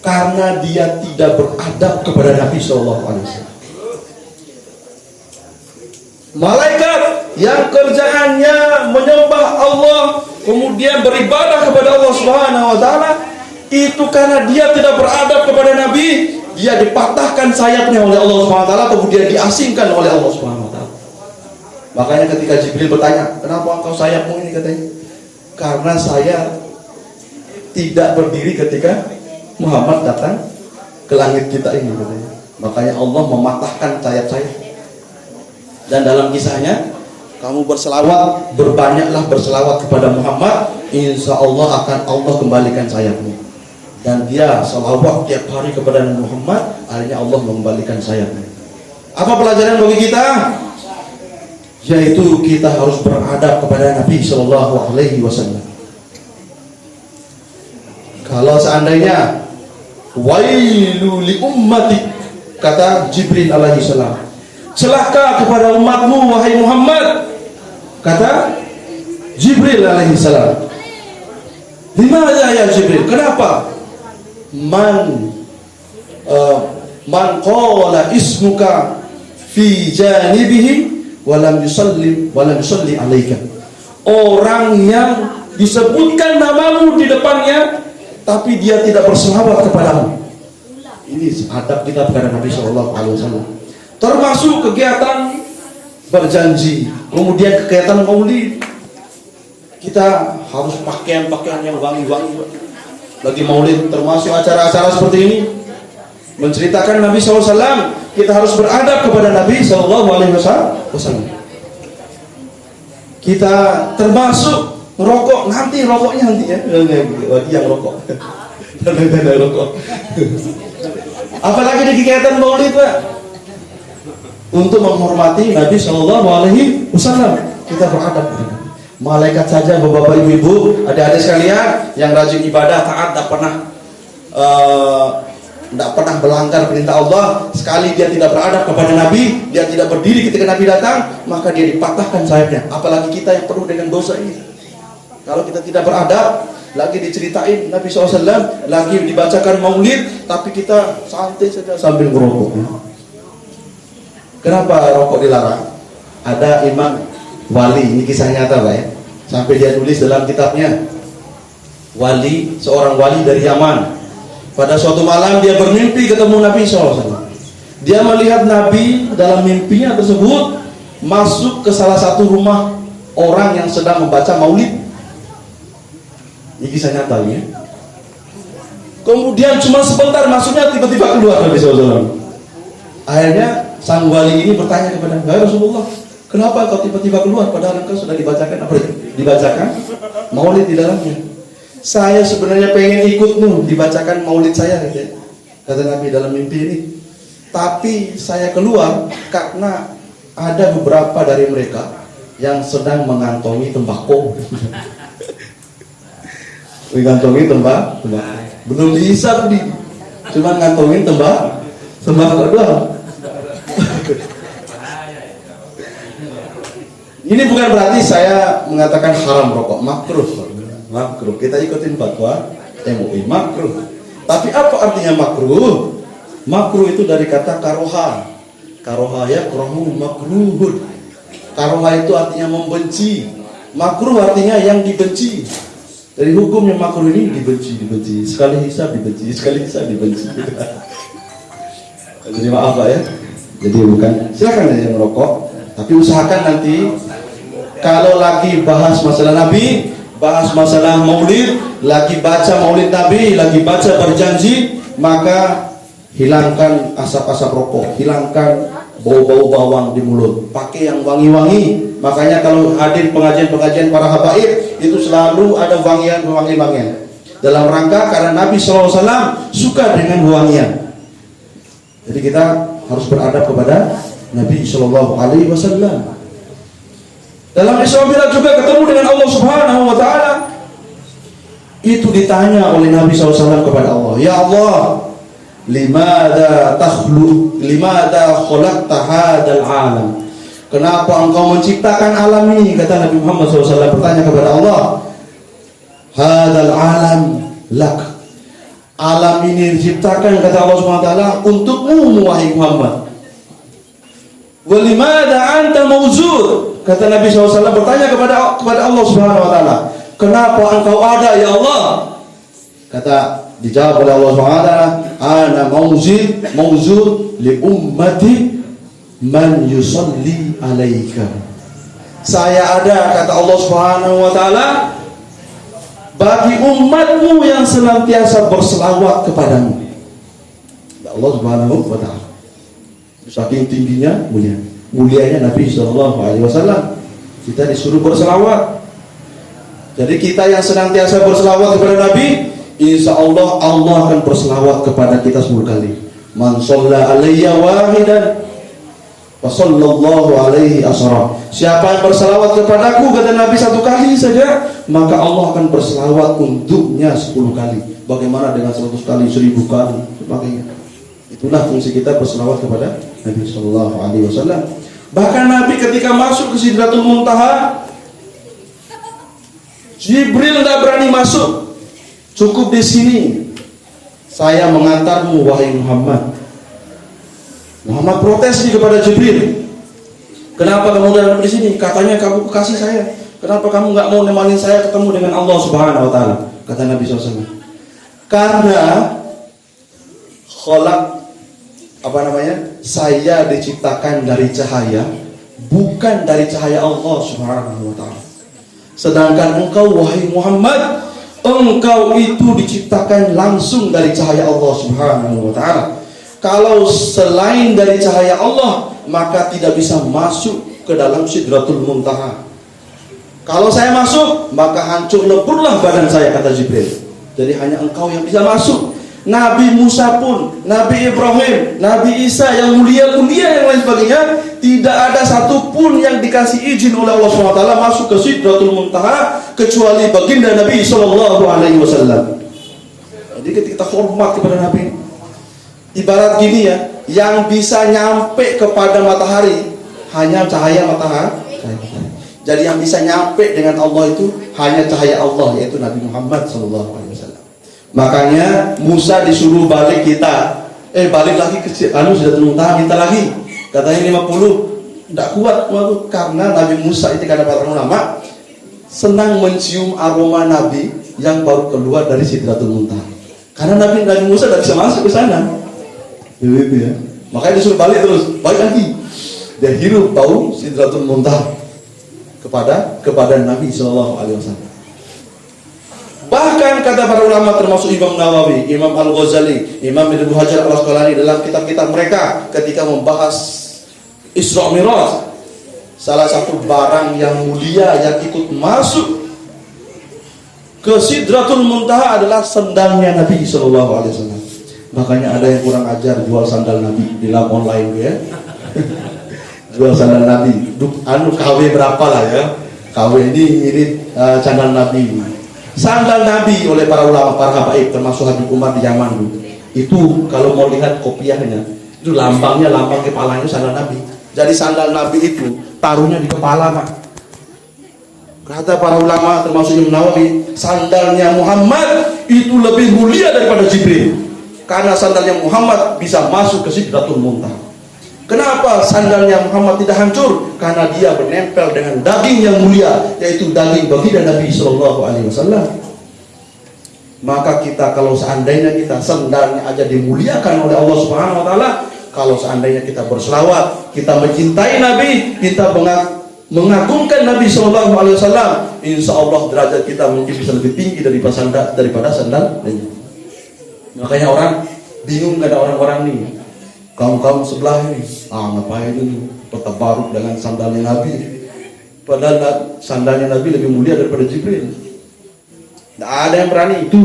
Karena dia tidak beradab kepada Nabi SAW. Malaikat yang kerjaannya menyembah Allah, kemudian beribadah kepada Allah Subhanahu wa taala, itu karena dia tidak beradab kepada Nabi, dia dipatahkan sayapnya oleh Allah Subhanahu wa taala, kemudian diasingkan oleh Allah Subhanahu wa taala. Makanya ketika Jibril bertanya, "Kenapa engkau sayapmu ini?" katanya, "Karena saya tidak berdiri ketika Muhammad datang ke langit kita ini," katanya. Makanya Allah mematahkan sayap saya. Dan dalam kisahnya, kamu berselawat, berbanyaklah berselawat kepada Muhammad, insya Allah akan Allah kembalikan sayapmu. Dan dia selawat tiap hari kepada Nabi Muhammad, akhirnya Allah mengembalikan sayapnya. Apa pelajaran bagi kita? Yaitu kita harus beradab kepada Nabi Shallallahu Alaihi Wasallam. Kalau seandainya wailu li ummati, kata Jibril alaihi salam, celaka kepada umatmu wahai Muhammad, kata Jibril alaihi salam. Dimana ya Jibril? Kenapa? Man qala ismuka fi janibihi walam yusalli alaika. Orang yang disebutkan namamu di depannya tapi dia tidak berselawat kepadamu. Ini adab kita kepada Nabi sallallahu alaihi wasallam. Termasuk kegiatan berjanji, kemudian kegiatan maulid. Kita harus pakaian-pakaian yang wangi-wangi lagi maulid, termasuk acara-acara seperti ini menceritakan Nabi SAW. Kita harus beradab kepada Nabi SAW. Kita termasuk rokok, nanti rokoknya nanti ya, yang rokok. Rokok. Apalagi di kegiatan maulid, Pak, untuk menghormati Nabi SAW, kita beradab. Malaikat saja, bapak ibu, adik-adik sekalian yang rajin ibadah, taat, tidak pernah melanggar perintah Allah. Sekali dia tidak beradab kepada Nabi, dia tidak berdiri ketika Nabi datang, maka dia dipatahkan sayapnya. Apalagi kita yang penuh dengan dosa ini. Kalau kita tidak beradab, lagi diceritain Nabi SAW, lagi dibacakan maulid, tapi kita santai saja sambil merokok. Kenapa rokok dilarang? Ada imam wali, ini kisah nyata Pak ya, sampai dia tulis dalam kitabnya. Wali, seorang wali dari Yaman, pada suatu malam dia bermimpi ketemu Nabi SAW. Dia melihat Nabi dalam mimpinya tersebut masuk ke salah satu rumah orang yang sedang membaca maulid. Ini kisah nyata ya. Kemudian cuma sebentar masuknya, tiba-tiba keluar Nabi SAW. Akhirnya sang wali ini bertanya kepada Nabi, Rasulullah, kenapa kau tiba-tiba keluar padahal engkau sudah dibacakan maulid di dalamnya? Saya sebenarnya pengen ikutmu dibacakan maulid saya, kata Nabi dalam mimpi ini. Tapi saya keluar karena ada beberapa dari mereka yang sedang mengantongi tembakau. Mengantongi tembakau. Belum dihisab nih, cuma ngantongin tembakau doang. Ini bukan berarti saya mengatakan haram rokok, makruh. Kita ikutin fatwa MUI, makruh. Tapi apa artinya makruh? Makruh itu dari kata karoha. Karoha ya, karohu makruhun. Karoha itu artinya membenci. Makruh artinya yang dibenci. Dari hukumnya makruh ini dibenci. Sekali hisab dibenci, sekali hisab dibenci. Jadi maaf Pak ya. Jadi bukan, silakan aja merokok, tapi usahakan nanti kalau lagi bahas masalah Nabi, bahas masalah maulid, lagi baca maulid Nabi, lagi baca berjanji, maka hilangkan asap-asap rokok, hilangkan bau-bau bawang di mulut, pakai yang wangi-wangi. Makanya kalau hadir pengajian-pengajian para habaib itu selalu ada wangian-wangian dalam rangka karena Nabi SAW suka dengan wangian. Jadi kita harus beradab kepada Nabi Shallallahu Alaihi Wasallam. Dalam Isra Mi'raj juga ketemu dengan Allah Subhanahu Wa Taala. ditanya oleh Nabi SAW kepada Allah, ya Allah, limada khalaqta hadzal alam? Kenapa engkau menciptakan alam ini? Kata Nabi Muhammad SAW bertanya kepada Allah, hadzal alam lak. Alam ini diciptakan, kata Allah SWT, untukmu wahai Muhammad. Walimada anta mauzur? Kata Nabi SAW bertanya kepada Allah Subhanahu Wa Taala, kenapa engkau ada ya Allah? Kata dijawab oleh Allah Subhanahu Wa Taala, ana mauzur li ummati man yusalli alaika. Saya ada, kata Allah Subhanahu Wa Taala, bagi umatmu yang senantiasa berselawat kepadamu. Allah Subhanahu Wa Taala. Saking tingginya mulianya Nabi SAW, kita disuruh berselawat. Jadi kita yang senantiasa berselawat kepada Nabi, insya Allah Allah akan berselawat kepada kita 10 kali. Man shalla alayya wahidan wa sallallahu alaihi asra. Siapa yang berselawat kepadaku, kata Nabi, 1 kali saja, maka Allah akan berselawat untuknya 10 kali. Bagaimana dengan 100 kali, 1000 kali, sebagainya. Itulah fungsi kita berselawat kepada Nabi Sallallahu Alaihi Wasallam. Bahkan Nabi ketika masuk ke Sidratul Muntaha, Jibril tidak berani masuk. Cukup di sini, saya mengantarmu wahai Muhammad. Muhammad protes nih kepada Jibril. Kenapa kamu ada di sini? Katanya kamu kekasih saya. Kenapa kamu nggak mau nemanin saya ketemu dengan Allah Subhanahu Wa Taala? Kata Nabi SAW. Karena saya diciptakan dari cahaya, bukan dari cahaya Allah Subhanahu Wa Taala. Sedangkan engkau wahai Muhammad, engkau itu diciptakan langsung dari cahaya Allah Subhanahu Wa Taala. Kalau selain dari cahaya Allah, maka tidak bisa masuk ke dalam Sidratul Muntaha. Kalau saya masuk, maka hancur leburlah badan saya, kata Jibril. Jadi hanya engkau yang bisa masuk. Nabi Musa pun, Nabi Ibrahim, Nabi Isa yang mulia-mulia yang lain sebagainya, tidak ada satupun yang dikasih izin oleh Allah SWT masuk ke Sidratul Muntaha kecuali baginda Nabi Sallallahu Alaihi Wasallam. Jadi kita hormat kepada Nabi. Ibarat gini ya, yang bisa nyampe kepada matahari hanya cahaya matahari. Jadi yang bisa nyampe dengan Allah itu hanya cahaya Allah, yaitu Nabi Muhammad Sallallahu Alaihi Wasallam. Makanya Musa disuruh balik balik lagi ke Sidratul Muntaha, minta lagi. Katanya 50, tidak kuat karena Nabi Musa itu, kata para ulama, senang mencium aroma Nabi yang baru keluar dari Sidratul Muntaha. Karena Nabi Musa tidak bisa masuk ke sana. Begitu ya. Makanya disuruh balik terus, balik lagi. Dia hirup bau Sidratul Muntaha kepada Nabi Sallallahu Alaihi Wasallam. Bahkan kata para ulama termasuk Imam Nawawi, Imam Al-Ghazali, Imam Ibnu Hajar Al-Asqalani dalam kitab-kitab mereka ketika membahas Isra Mi'raj, salah satu barang yang mulia yang ikut masuk ke Sidratul Muntaha adalah sandalnya Nabi Sallallahu Alaihi Wasallam. Makanya ada yang kurang ajar jual sandal Nabi di dalam online ya. Jual sandal Nabi, KW berapa lah ya? KW ini mirip sandal Nabi. Sandal Nabi oleh para ulama, para habaib, termasuk Habib Umar di zaman dulu. Itu kalau mau lihat kopiahnya, itu lambang kepalanya sandal Nabi. Jadi sandal Nabi itu taruhnya di kepala, Pak. Kata para ulama termasuk Imam Nawawi, sandalnya Muhammad itu lebih mulia daripada Jibril. Karena sandalnya Muhammad bisa masuk ke Sidratul Muntaha. Kenapa sandalnya Muhammad tidak hancur? Karena dia menempel dengan daging yang mulia, yaitu daging baginda Nabi Sallallahu Alaihi Wasallam. Maka kita kalau seandainya kita sandalnya aja dimuliakan oleh Allah Subhanahu Wa Taala, kalau seandainya kita berselawat, kita mencintai Nabi, kita mengagungkan Nabi Sallallahu Alaihi Wasallam, insya Allah derajat kita mungkin bisa lebih tinggi daripada sandal. Makanya orang bingung, ada orang-orang nih, kaum sebelah ini, ngapain ini bertabaruk dengan sandalnya Nabi, padahal sandalnya Nabi lebih mulia daripada Jibril. Tidak ada yang berani. Itu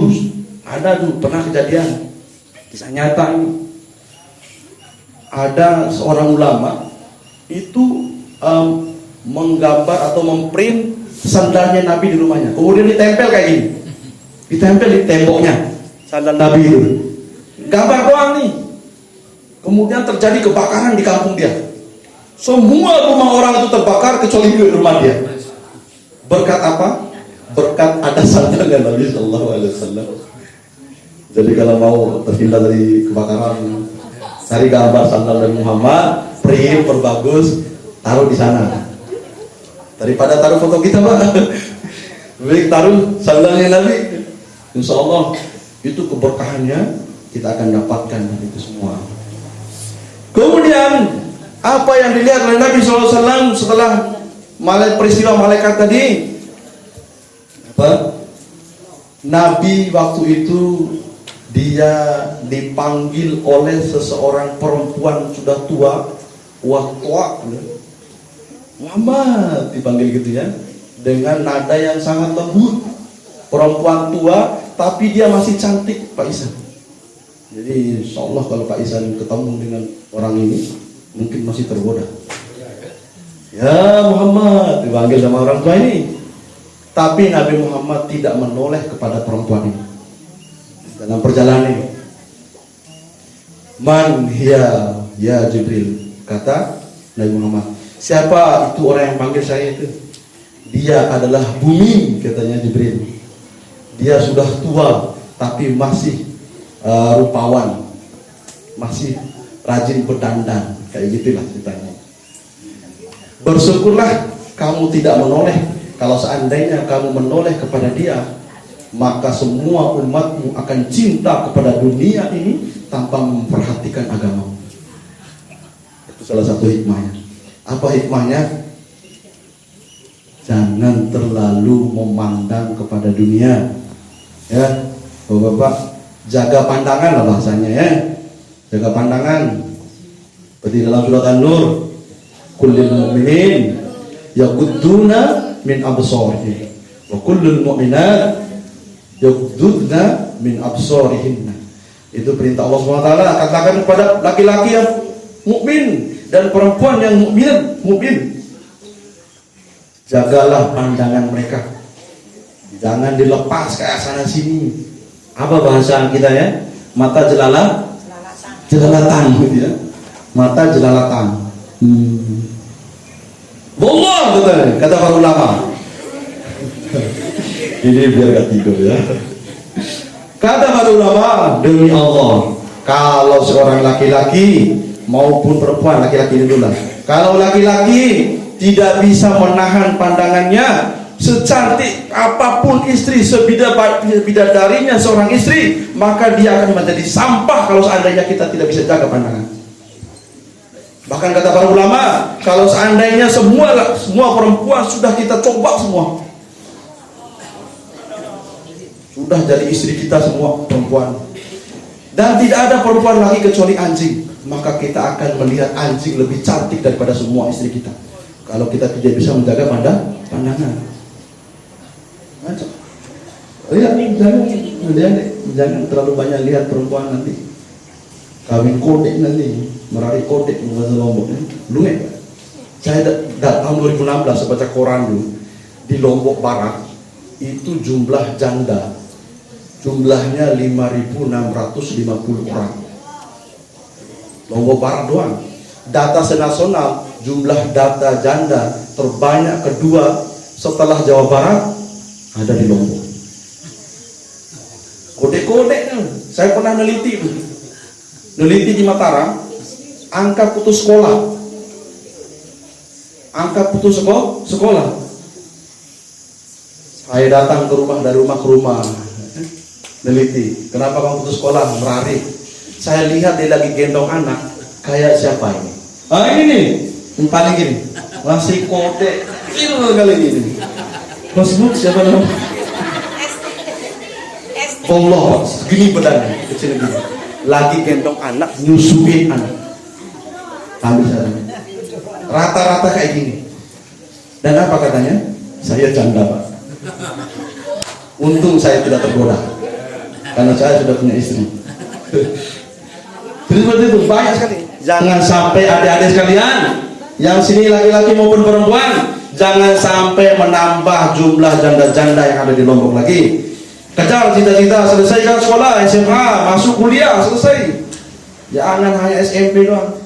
ada tuh, pernah kejadian, kisah nyata ini. Ada seorang ulama itu menggambar atau memprint sandalnya Nabi di rumahnya, kemudian ditempel kayak gini. ditempel di temboknya sandal Nabi itu. Gambar doang nih. Kemudian terjadi kebakaran di kampung dia. Semua rumah orang itu terbakar kecuali rumah dia. Berkat apa? Berkat ada sandalnya Nabi Sallallahu Alaihi Wasallam. Jadi kalau mau terhindar dari kebakaran, cari gambar sandal Nabi Muhammad, print perbagus, taruh di sana. Daripada taruh foto kita, Pak. Baik, taruh sandalnya Nabi. Insya Allah itu keberkahannya kita akan dapatkan dari itu semua. Kemudian apa yang dilihat oleh Nabi SAW setelah peristiwa malaikat tadi? Apa? Nabi waktu itu dia dipanggil oleh seseorang perempuan sudah tua, Muhammad dipanggil gitu ya, dengan nada yang sangat lembut. Perempuan tua tapi dia masih cantik, Pak Isan. Jadi insya Allah kalau Pak Isan ketemu dengan orang ini mungkin masih tergoda. Ya Muhammad dipanggil sama orang tua ini. Tapi Nabi Muhammad tidak menoleh kepada perempuan ini dalam perjalanan ini. Man hiya ya Jibril, kata Nabi Muhammad. Siapa itu orang yang panggil saya itu? Dia adalah bumi, katanya Jibril. Dia sudah tua tapi masih rupawan, masih rajin berdandan, kayak gitulah ceritanya. Bersyukurlah kamu tidak menoleh. Kalau seandainya kamu menoleh kepada dia, maka semua umatmu akan cinta kepada dunia ini tanpa memperhatikan agamamu. Itu salah satu hikmahnya. Apa hikmahnya? Jangan terlalu memandang kepada dunia. Ya, Bapak-bapak, jaga pandangan lah bahasanya ya. Jaga pandangan. Seperti dalam surat An-Nur, kullil mu'minin yaghudduna min absarihim wa kullul mu'minat yaghudduna min absarihinna. Itu perintah Allah SWT. Katakan kepada laki-laki yang mukmin dan perempuan yang mukmin, jagalah pandangan mereka. Jangan dilepas kayak sana sini. Apa bahasa kita ya? Mata jelalatan gitu ya. Mata jelalatan. Wallah kata para ulama. Ini biar gak tidur ya. Kata para ulama, demi Allah, kalau seorang laki-laki maupun perempuan, laki-laki ini dulu lah. Kalau laki-laki tidak bisa menahan pandangannya, secantik apapun istri, sebidadarinya seorang istri, maka dia akan menjadi sampah kalau seandainya kita tidak bisa jaga pandangan. Bahkan kata para ulama, kalau seandainya semua perempuan sudah kita coba semua, sudah jadi istri kita semua perempuan, dan tidak ada perempuan lagi kecuali anjing, maka kita akan melihat anjing lebih cantik daripada semua istri kita kalau kita tidak bisa menjaga pandangan. Lihat, jangan terlalu banyak lihat perempuan nanti kawin kodek nanti, meraih kodek bahasa Lombok. Lu saya tahun 2016 baca koran dulu di Lombok Barat itu jumlah janda jumlahnya 5.650 orang. Lombok Barat doang. Data senasional jumlah data janda terbanyak kedua setelah Jawa Barat ada di Lombok. Kodek-kodek kan. Saya pernah neliti di Mataram, angka putus sekolah. Saya datang ke rumah, dari rumah ke rumah, neliti. Kenapa kamu putus sekolah? Merari. Saya lihat dia lagi gendong anak. Kayak siapa ini? Ini nih, yang paling gini, masih kodek. Ini kali ini. Masuk siapa namanya? Allah, segini badannya, kecil gini. Lagi gendong anak, nyusuin anak. Ambil saya. Rata-rata kayak gini. Dan apa katanya? Saya janda, Pak. Untung saya tidak tergoda, karena saya sudah punya istri. Terus seperti itu, banyak sekali. Jangan sampai adik-adik sekalian, yang sini laki-laki maupun perempuan, jangan sampai menambah jumlah janda-janda yang ada di Lombok lagi. Kejar cita-cita, selesaikan sekolah, SMA, masuk kuliah, selesai. Jangan hanya SMP doang.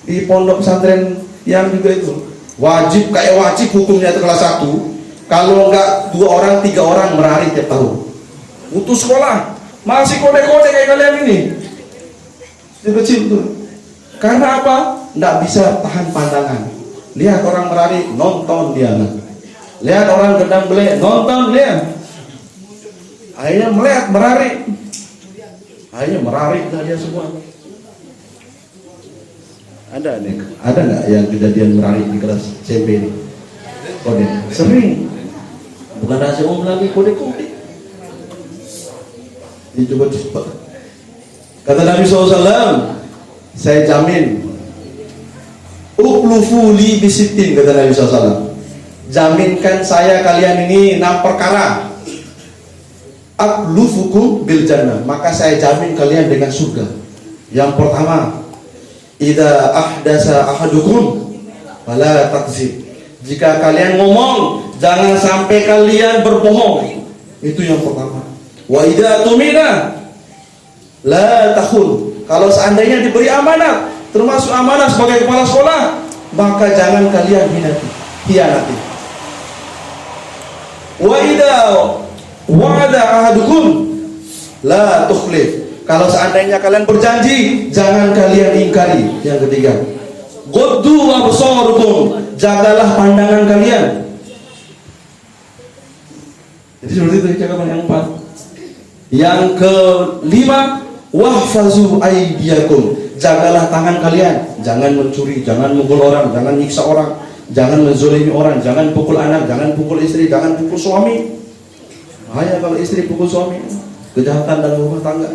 Di pondok pesantren yang juga itu wajib, kayak wajib hukumnya itu kelas 1. Kalau enggak 2 orang, 3 orang merari tiap tahun. Putus sekolah, masih kode-kode kayak kalian ini. Itu kecil tuh. Karena apa? Enggak bisa tahan pandangan. Lihat orang merari, nonton dia. Lihat orang gendang belek, nonton dia. Akhirnya melihat merari. Akhirnya merari dia semua. Ada nggak yang kejadian merari di kelas SMP ini? Kode sering, bukan rahasia umum lagi, kode. Ini coba. Kata Nabi SAW, saya jamin, uklufu li bisitin, kata Nabi SAW, jaminkan saya kalian ini 6 perkara. Aklufukum bil jannah, maka saya jamin kalian dengan surga. Yang pertama, idza ahdasa ahadukum fala takzib. Jika kalian ngomong, jangan sampai kalian berbohong. Itu yang pertama. Wa idza tumina la takhun. Kalau seandainya diberi amanat, termasuk amanah sebagai kepala sekolah, maka jangan kalian hianati. Wa idza wa'ada ahadukum la tukhlif. Kalau seandainya kalian berjanji, jangan kalian ingkari. Yang ketiga, ghuddu absarukum, jagalah pandangan kalian. Jadi seperti itu cakapan yang 4. Yang kelima, wahfazu aydiyakum, jagalah tangan kalian. Jangan mencuri, jangan mukul orang, jangan nyiksa orang, jangan menzolimi orang, jangan pukul anak, jangan pukul istri, jangan pukul suami. Bahaya kalau istri pukul suami, kejahatan dalam rumah tangga.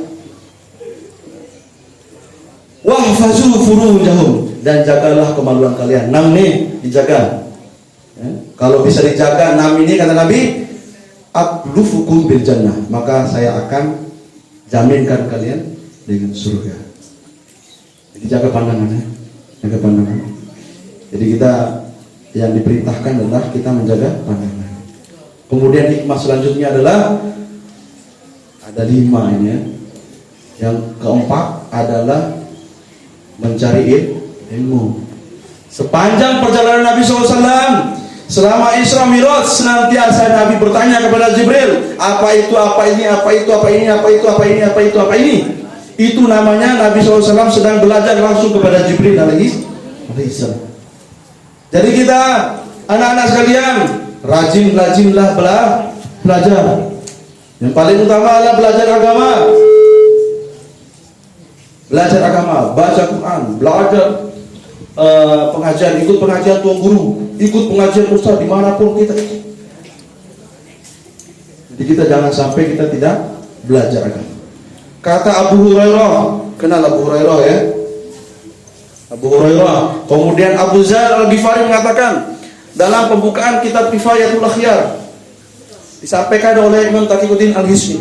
Wahfazu furujahum, dan jagalah kemaluan kalian. 6 nih dijaga. Kalau bisa dijaga 6 ini, kata Nabi, aklufukum bil jannah, maka saya akan jaminkan kalian dengan surga. Jadi jaga pandangannya, jaga pandangan. Jadi kita yang diperintahkan adalah kita menjaga pandangan. Kemudian hikmah selanjutnya adalah ada 5 ini ya. Yang keempat adalah mencari ilmu. Sepanjang perjalanan Nabi SAW, selama Isra Mi'raj, senantiasa Nabi bertanya kepada Jibril, apa itu, apa ini, apa itu, apa ini, apa itu, apa ini, apa itu, apa ini. Itu namanya Nabi SAW sedang belajar langsung kepada Jibril alaihissalam. Jadi kita, anak-anak sekalian, rajin-rajinlah belajar. Yang paling utama adalah belajar agama. Belajar agama, baca Quran, belajar pengajian, ikut pengajian tuan guru, ikut pengajian ustaz dimanapun kita ikut. Jadi kita jangan sampai kita tidak belajar agama. Kata Abu Hurairah, kenal Abu Hurairah ya? Abu Hurairah. Kemudian Abu Dzar Al-Ghifari mengatakan dalam pembukaan kitab Kifayatul Akhyar, disampaikan oleh Imam Taqiyuddin Al-Hisni.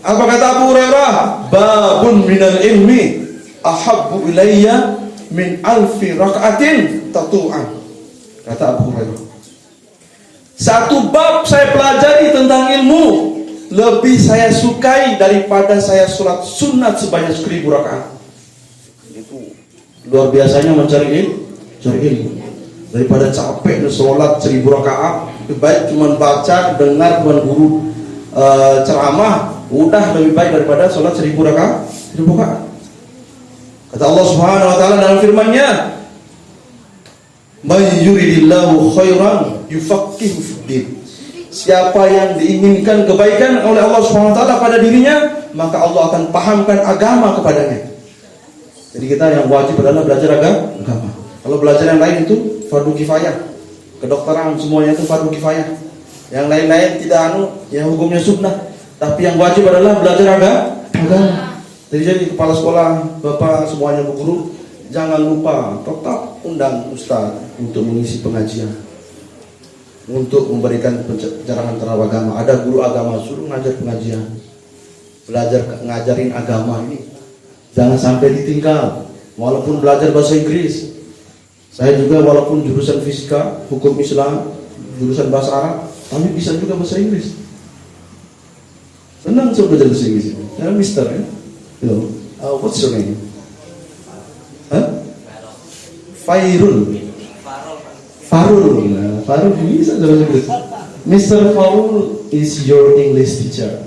Apa kata Abu Hurairah? Babun minal ilmi ahabbu ilayya min alfi raka'atin tatu'an. Kata Abu Hurairah, satu bab saya pelajari tentang ilmu lebih saya sukai daripada saya sholat sunat sebanyak 1000 rakaat. Itu luar biasanya mencari ilmu. Daripada capek sholat 1000 rakaat, lebih baik cuma baca, dengar tuan guru ceramah, udah lebih baik daripada sholat 1000 rakaat. Kata Allah Subhanahu wa taala dalam firman-Nya, "May yuridillahu khairan yufaqihu fid-din." Siapa yang diinginkan kebaikan oleh Allah Subhanahu wa taala pada dirinya, maka Allah akan pahamkan agama kepadanya. Jadi kita yang wajib adalah belajar agama. Kalau belajar yang lain itu fardu kifayah. Kedokteran semuanya itu fardu kifayah. Yang lain-lain tidak yang hukumnya sunnah. Tapi yang wajib adalah belajar agama. Jadi kepala sekolah, bapak semuanya bu guru, jangan lupa tetap undang ustaz untuk mengisi pengajian, untuk memberikan pencerahan terhadap agama. Ada guru agama suruh ngajar pengajian, belajar ngajarin agama ini. Jangan sampai ditinggal. Walaupun belajar bahasa Inggris, saya juga walaupun jurusan fisika, hukum Islam, jurusan bahasa Arab, tapi bisa juga bahasa Inggris. Senang coba belajar bahasa Inggris. Ya, Mister ya. You know, what's your name? Huh? Fairul. Farul. Nah, Farul bisa bahasa Inggris. Mr. Farul is your English teacher.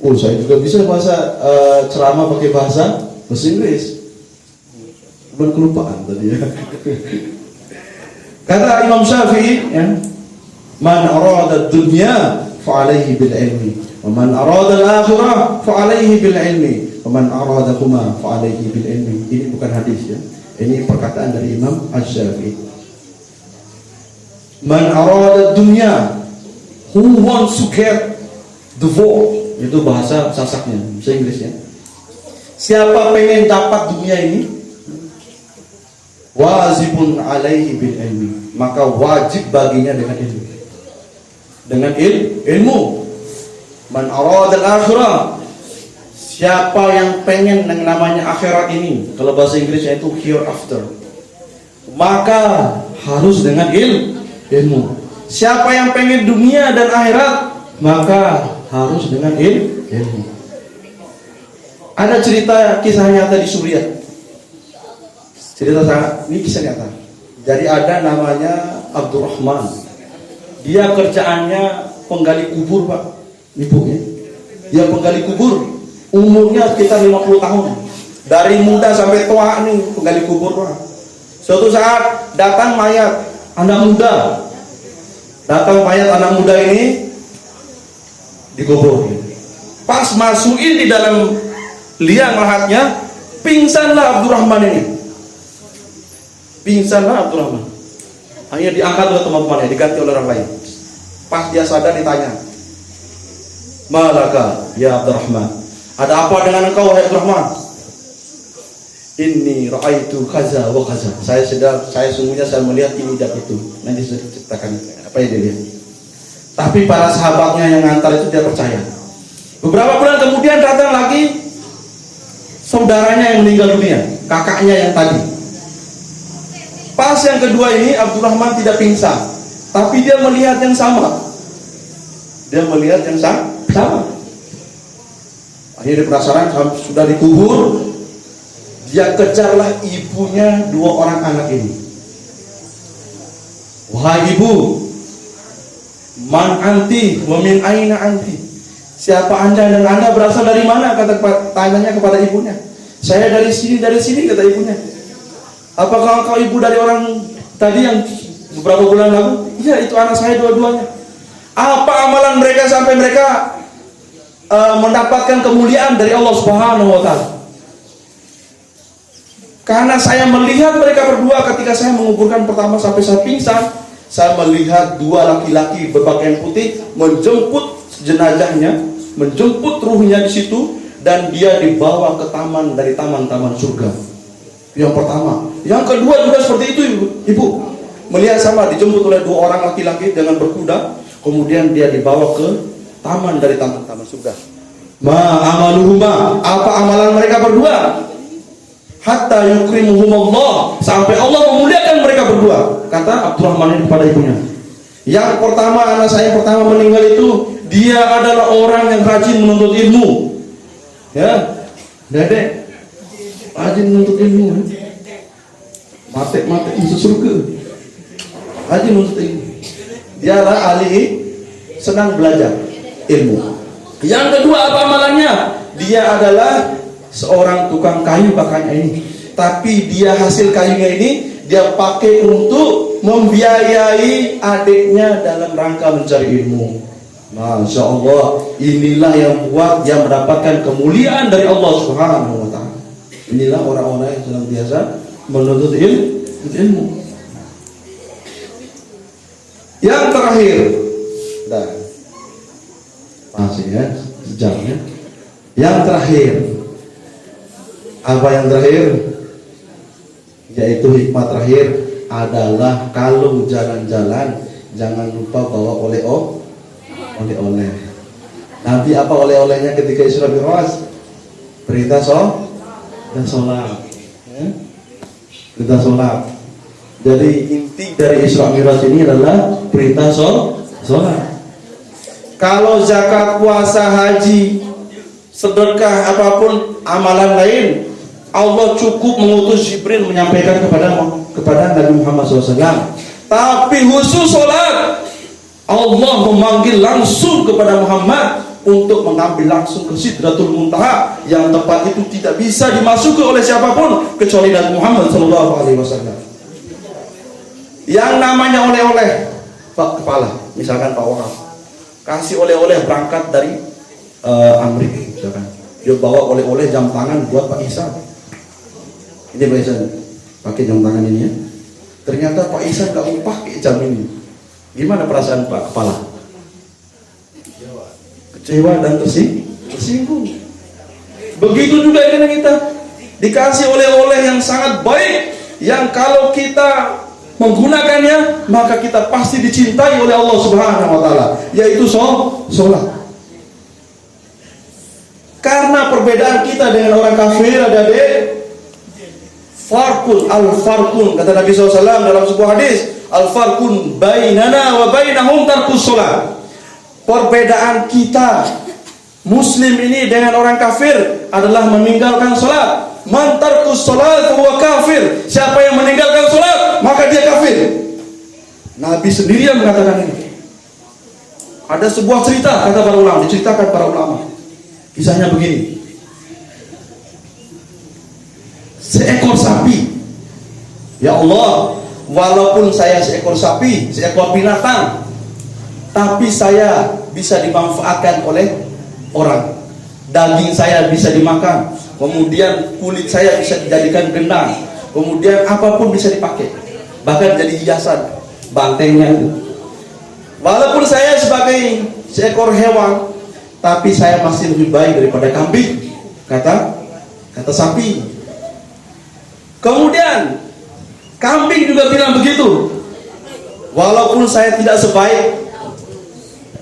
Oh, saya juga bisa bahasa ceramah pakai bahasa Inggris. Cuman kelupaan tadi ya. Kata Imam Syafi'i, ya, man arada dunya fa alaihi bil ilmi, wa man arada al-akhirah fa alaihi bil ilmi, wa man aradahuma fa alaihi bil ilmi. Ini bukan hadis ya. Ini perkataan dari Imam Asy-Syafi'i. Man arada dunya, who wants to get the world, itu bahasa Sasaknya, bahasa Inggrisnya. Siapa pengen dapat dunia ini, wajibun alaihi bil ilmi, maka wajib baginya dengan ilmu. Dengan ilmu. Man arada al-akhirah, siapa yang pengen yang namanya akhirat ini, kalau bahasa Inggrisnya itu hereafter, maka harus dengan ilmu. Siapa yang pengen dunia dan akhirat, maka harus dengan ilmu. Ada cerita kisah nyata di Suriah. Ini kisah nyata. Jadi ada namanya Abdurrahman. Dia kerjaannya penggali kubur, Pak. Ibu ya. Dia penggali kubur. Umurnya sekitar 50 tahun. Dari muda sampai tua nih penggali kubur, Pak. Suatu saat datang mayat anak muda. Datang mayat anak muda ini dikubur. Pas masukin di dalam liang lahatnya, pingsanlah Abdurrahman ini. Pingsanlah Abdurrahman. Hanya diangkat oleh teman-temannya, diganti oleh orang lain. Pas dia sadar ditanya, malaka ya Abdurrahman, ada apa dengan engkau wahai Abdurrahman? Inni ra'aitu kaza wa kaza. Saya sungguhnya saya melihat ini dan itu. Nanti sudah diceritakan apa yang dia lihat. Tapi para sahabatnya yang ngantar itu dia percaya. Beberapa bulan kemudian datang lagi saudaranya yang meninggal dunia, kakaknya yang tadi. Pas yang kedua ini Abdurrahman tidak pingsan, tapi dia melihat yang sama. Dia melihat yang sama. Akhirnya dia penasaran, sudah dikubur, dia kejarlah ibunya dua orang anak ini. Wahai ibu, man anti, wa min aina anti? Siapa anda dan anda berasal dari mana? Tanyanya kepada ibunya. Saya dari sini kata ibunya. Apakah kau ibu dari orang tadi yang beberapa bulan lalu? Iya, itu anak saya dua-duanya. Apa amalan mereka sampai mereka mendapatkan kemuliaan dari Allah Subhanahu wa Ta'ala? Karena saya melihat mereka berdua ketika saya menguburkan pertama sampai saya pingsan, saya melihat dua laki-laki berpakaian putih menjemput jenazahnya, menjemput ruhnya di situ, dan dia dibawa ke taman dari taman-taman surga. Yang pertama, yang kedua juga seperti itu, ibu. Melihat sama, dijemput oleh dua orang laki-laki dengan berkuda, kemudian dia dibawa ke taman dari taman-taman surga. Ma amaluhuma, apa amalan mereka berdua? Hatta yukrimuhumullah, sampai Allah memuliakan mereka berdua. Kata Abdurrahman ini kepada ibunya. Yang pertama, anak saya yang pertama meninggal itu, dia adalah orang yang rajin menuntut ilmu. Ya, dedek rajin menuntut ilmu. Matek masuk surga. Rajin menuntut ilmu. Dia adalah ahli, senang belajar ilmu. Yang kedua apa amalannya? Dia adalah seorang tukang kayu kakaknya ini. Tapi dia hasil kayunya ini dia pakai untuk membiayai adiknya dalam rangka mencari ilmu. Masya Allah, inilah yang buat dia mendapatkan kemuliaan dari Allah Subhanahu wa Ta'ala. Inilah orang-orang yang senantiasa menuntut ilmu. Yang terakhir, masih ya, sejamnya. Yang terakhir, apa yang terakhir? Yaitu hikmah terakhir adalah kalau jalan-jalan jangan lupa bawa oleh-oleh. Nanti apa oleh-olehnya ketika Isra Mi'raj? Perintah dan sholat. Perintah sholat. Jadi inti dari Isra Mi'raj ini adalah perintah sholat. Kalau zakat, puasa, haji, sedekah, apapun amalan lain, Allah cukup mengutus Jibril menyampaikan kepada Nabi Muhammad SAW. Tapi khusus sholat, Allah memanggil langsung kepada Muhammad untuk mengambil langsung ke Sidratul Muntaha, yang tempat itu tidak bisa dimasuki oleh siapapun kecuali Nabi Muhammad SAW. Yang namanya oleh-oleh, Pak Kepala, misalkan Pak Wahab kasih oleh-oleh berangkat dari Amerika, misalkan dia bawa oleh-oleh jam tangan buat Pak Ihsan. Ini Pak Ihsan pakai jam tangan ini ya. Ternyata Pak Ihsan gak mau pakai jam ini. Gimana perasaan Pak Kepala? Kecewa dan tersinggung. Begitu juga dengan kita, dikasih oleh-oleh yang sangat baik, yang kalau kita menggunakannya maka kita pasti dicintai oleh Allah Subhanahu wa taala, yaitu sholat. Karena perbedaan kita dengan orang kafir ada al-farqun, kata Nabi SAW dalam sebuah hadis, al-farqun bainana wa bainahum tarkus sholat. Perbedaan kita Muslim ini dengan orang kafir adalah meninggalkan sholat. Man tarkus sholat huwa kafir. Siapa yang meninggalkan sholat maka dia kafir. Nabi sendiri yang mengatakan ini. Ada sebuah cerita, kata para ulama, diceritakan para ulama. Kisahnya begini. Seekor sapi, ya Allah, walaupun saya seekor sapi, seekor binatang, tapi saya bisa dimanfaatkan oleh orang. Daging saya bisa dimakan, kemudian kulit saya bisa dijadikan gendang, kemudian apapun bisa dipakai, bahkan jadi hiasan bantengnya itu. Walaupun saya sebagai seekor hewan, tapi saya masih lebih baik daripada kambing, kata sapi. Kemudian kambing juga bilang begitu. Walaupun saya tidak sebaik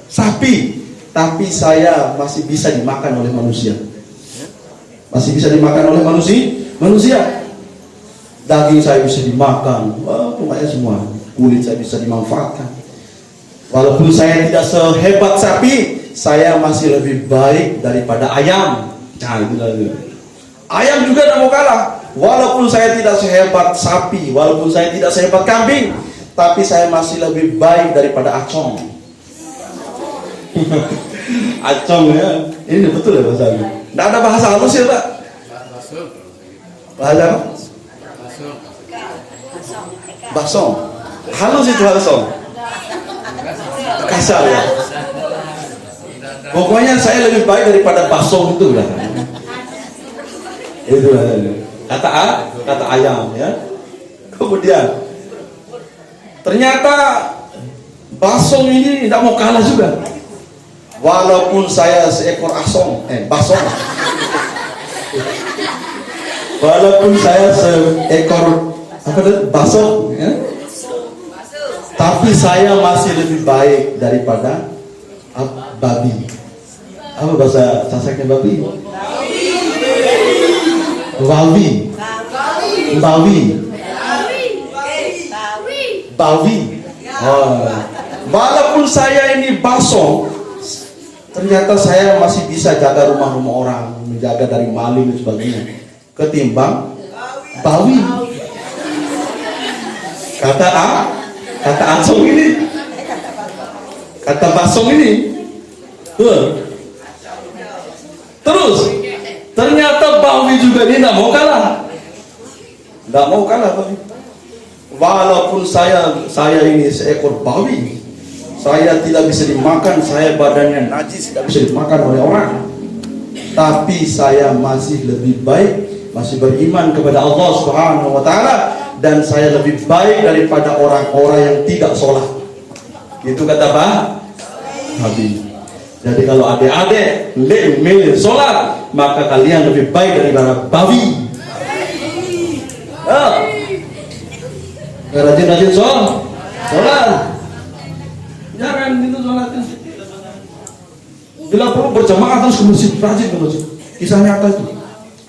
sapi, tapi saya masih bisa dimakan oleh manusia. Masih bisa dimakan oleh manusia. Daging saya bisa dimakan, pokoknya semua. Kulit saya bisa dimanfaatkan. Walaupun saya tidak sehebat sapi, saya masih lebih baik daripada ayam. Nah, itu lagi. Ayam juga tidak mau kalah. Walaupun saya tidak sehebat sapi, walaupun saya tidak sehebat kambing, tapi saya masih lebih baik daripada acong. Acong ya, ini betul ya bahasanya. Tidak ada bahasa halus ya Pak? Bahasa apa? Basong. Halus itu basong. Kasar ya. Pokoknya saya lebih baik daripada basong itu lah. Itu kata ayam ya. Kemudian ternyata basong ini tidak mau kalah juga. Walaupun saya seekor basong. Walaupun saya seekor basong ya, tapi saya masih lebih baik daripada babi. Apa bahasa Sasaknya babi? Bawi. Walaupun saya ini basong, ternyata saya masih bisa jaga rumah-rumah orang, menjaga dari maling dan sebagainya, ketimbang bawi. Kata acong ini, kata basong ini. Terus ternyata bawi juga dia tidak mau kalah. Bawi. Walaupun saya ini seekor bawi, saya tidak bisa dimakan, saya badannya najis, tidak bisa dimakan oleh orang, tapi saya masih lebih baik, masih beriman kepada Allah Subhanahu wa taala, dan saya lebih baik daripada orang-orang yang tidak sholat. Itu kata Nabi. Jadi kalau adik-adik milih sholat, maka kalian lebih baik daripada babi. Rajin-rajin sholat. Jangan itu sholatnya. Bila perlu berjamaah terus ke masjid, rajin ke masjid. Kisah nyata itu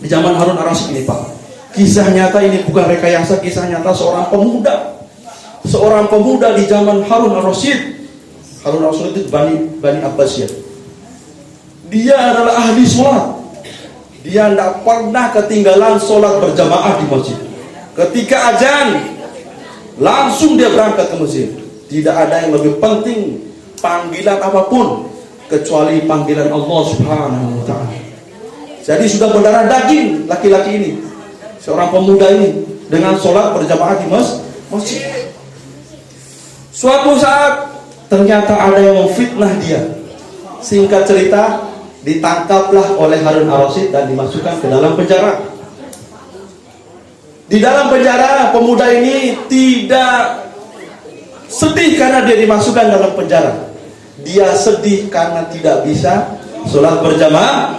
di zaman Harun Ar-Rasyid ini Pak. Kisah nyata ini bukan rekayasa, kisah nyata seorang pemuda di zaman Harun Ar-Rasyid Harun al-Rasyid itu Bani Abbasiyah. Dia adalah ahli sholat. Dia tidak pernah ketinggalan sholat berjamaah di masjid. Ketika azan, langsung dia berangkat ke masjid. Tidak ada yang lebih penting panggilan apapun kecuali panggilan Allah Subhanahu wa ta'ala. Jadi sudah berdarah daging laki-laki ini, seorang pemuda ini, dengan sholat berjamaah di masjid. Suatu saat ternyata ada yang memfitnah dia. Singkat cerita, ditangkaplah oleh Harun al-Rasyid dan dimasukkan ke dalam penjara. Di dalam penjara, pemuda ini tidak sedih karena dia dimasukkan dalam penjara. Dia sedih karena tidak bisa sholat berjamaah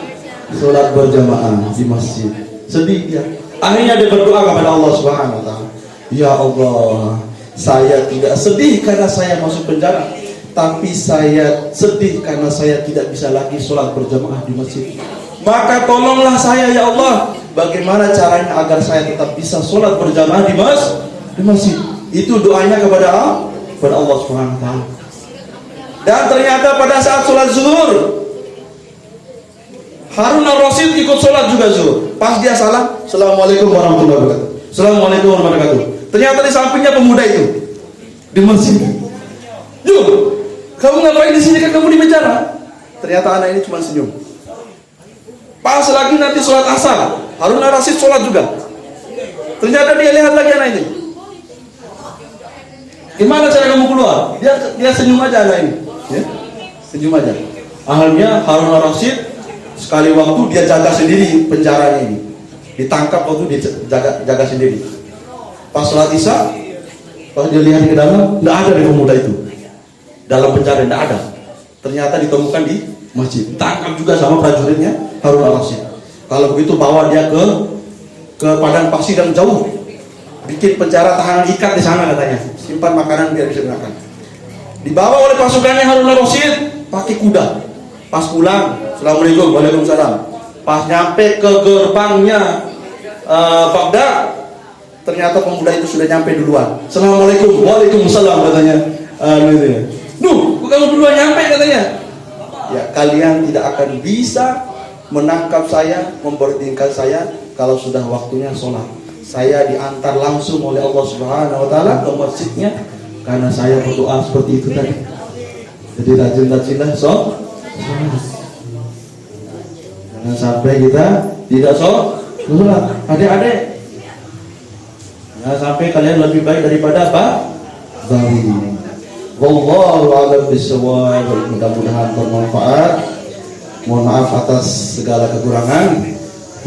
di masjid. Sedih dia. Akhirnya dia berdoa kepada Allah Subhanahu wa ta'ala. Ya Allah, saya tidak sedih karena saya masuk penjara, tapi saya sedih karena saya tidak bisa lagi sholat berjamaah di masjid. Maka tolonglah saya ya Allah, bagaimana caranya agar saya tetap bisa sholat berjamaah di masjid. Itu doanya kepada Allah Subhanahu wa ta'ala. Dan ternyata pada saat sholat zuhur, Harun al-Rasyid ikut sholat juga zuhur. Pas dia salam, Assalamualaikum warahmatullahi wabarakatuh. Assalamualaikum warahmatullahi wabarakatuh. Ternyata di sampingnya pemuda itu di masjid. Yuk, kamu ngapain di sini, kan kamu di penjara? Ternyata anak ini cuma senyum. Pas lagi nanti sholat asar, Harun al-Rasyid sholat juga. Ternyata dia lihat lagi anak ini. Gimana cara kamu keluar? Dia senyum aja anak ini, ya? Senyum aja. Akhirnya Harun al-Rasyid sekali waktu dia jaga sendiri penjaranya ini. Ditangkap waktu dia jaga sendiri. Pas sholat isya, pas dia lihat ke dalam, tidak ada di pemuda itu. Dalam penjara tidak ada. Ternyata ditemukan di masjid. Tangkap juga sama prajuritnya Harun al-Rasyid. Kalau begitu bawa dia ke padang pasir yang jauh. Bikin penjara tahanan ikat di sana katanya. Simpan makanan biar bisa makan. Dibawa oleh pasukannya Harun al-Rasyid pakai kuda. Pas pulang, Assalamualaikum, waalaikumsalam. Pas nyampe ke gerbangnya Baghdad, ternyata pemuda itu sudah nyampe duluan. Assalamualaikum, waalaikumsalam katanya. Nuh, kamu duluan nyampe katanya. Ya, kalian tidak akan bisa menangkap saya, memberhentikan saya kalau sudah waktunya sholat. Saya diantar langsung oleh Allah Subhanahu wa ta'ala ke masjidnya karena saya berdoa seperti itu tadi. Jadi rajin-rajinlah sholat. Jangan sampai kita tidak sholat. Adik-adik, jangan sampai kalian lebih baik daripada apa? Zalim. Wallahu a'lam bishawab. Mudah-mudahan bermanfaat. Mohon maaf atas segala kekurangan.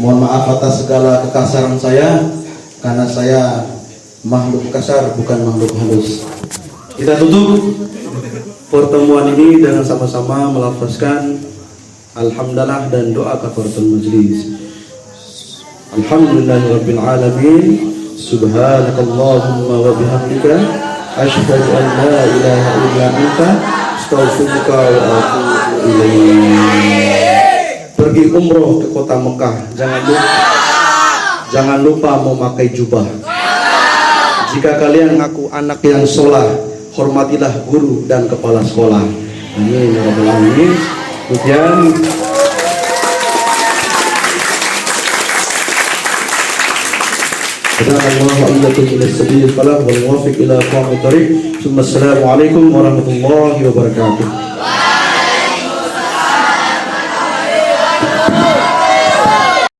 Mohon maaf atas segala kekasaran saya, karena saya makhluk kasar, bukan makhluk halus. Kita tutup pertemuan ini dengan sama-sama melafazkan alhamdulillah dan doa kafaratul majlis. Alhamdulillahirabbil alamin. Subhanakallahumma wa bihamdika asyhadu an la ilaha illa anta astaghfiruka wa atubu ilaik. Pergi umroh ke kota Mekah, jangan lupa memakai jubah. Jika kalian ngaku anak yang sholat, hormatilah guru dan kepala sekolah. Amin ya rabbal alamin. Kemudian Assalamualaikum warahmatullahi wabarakatuh.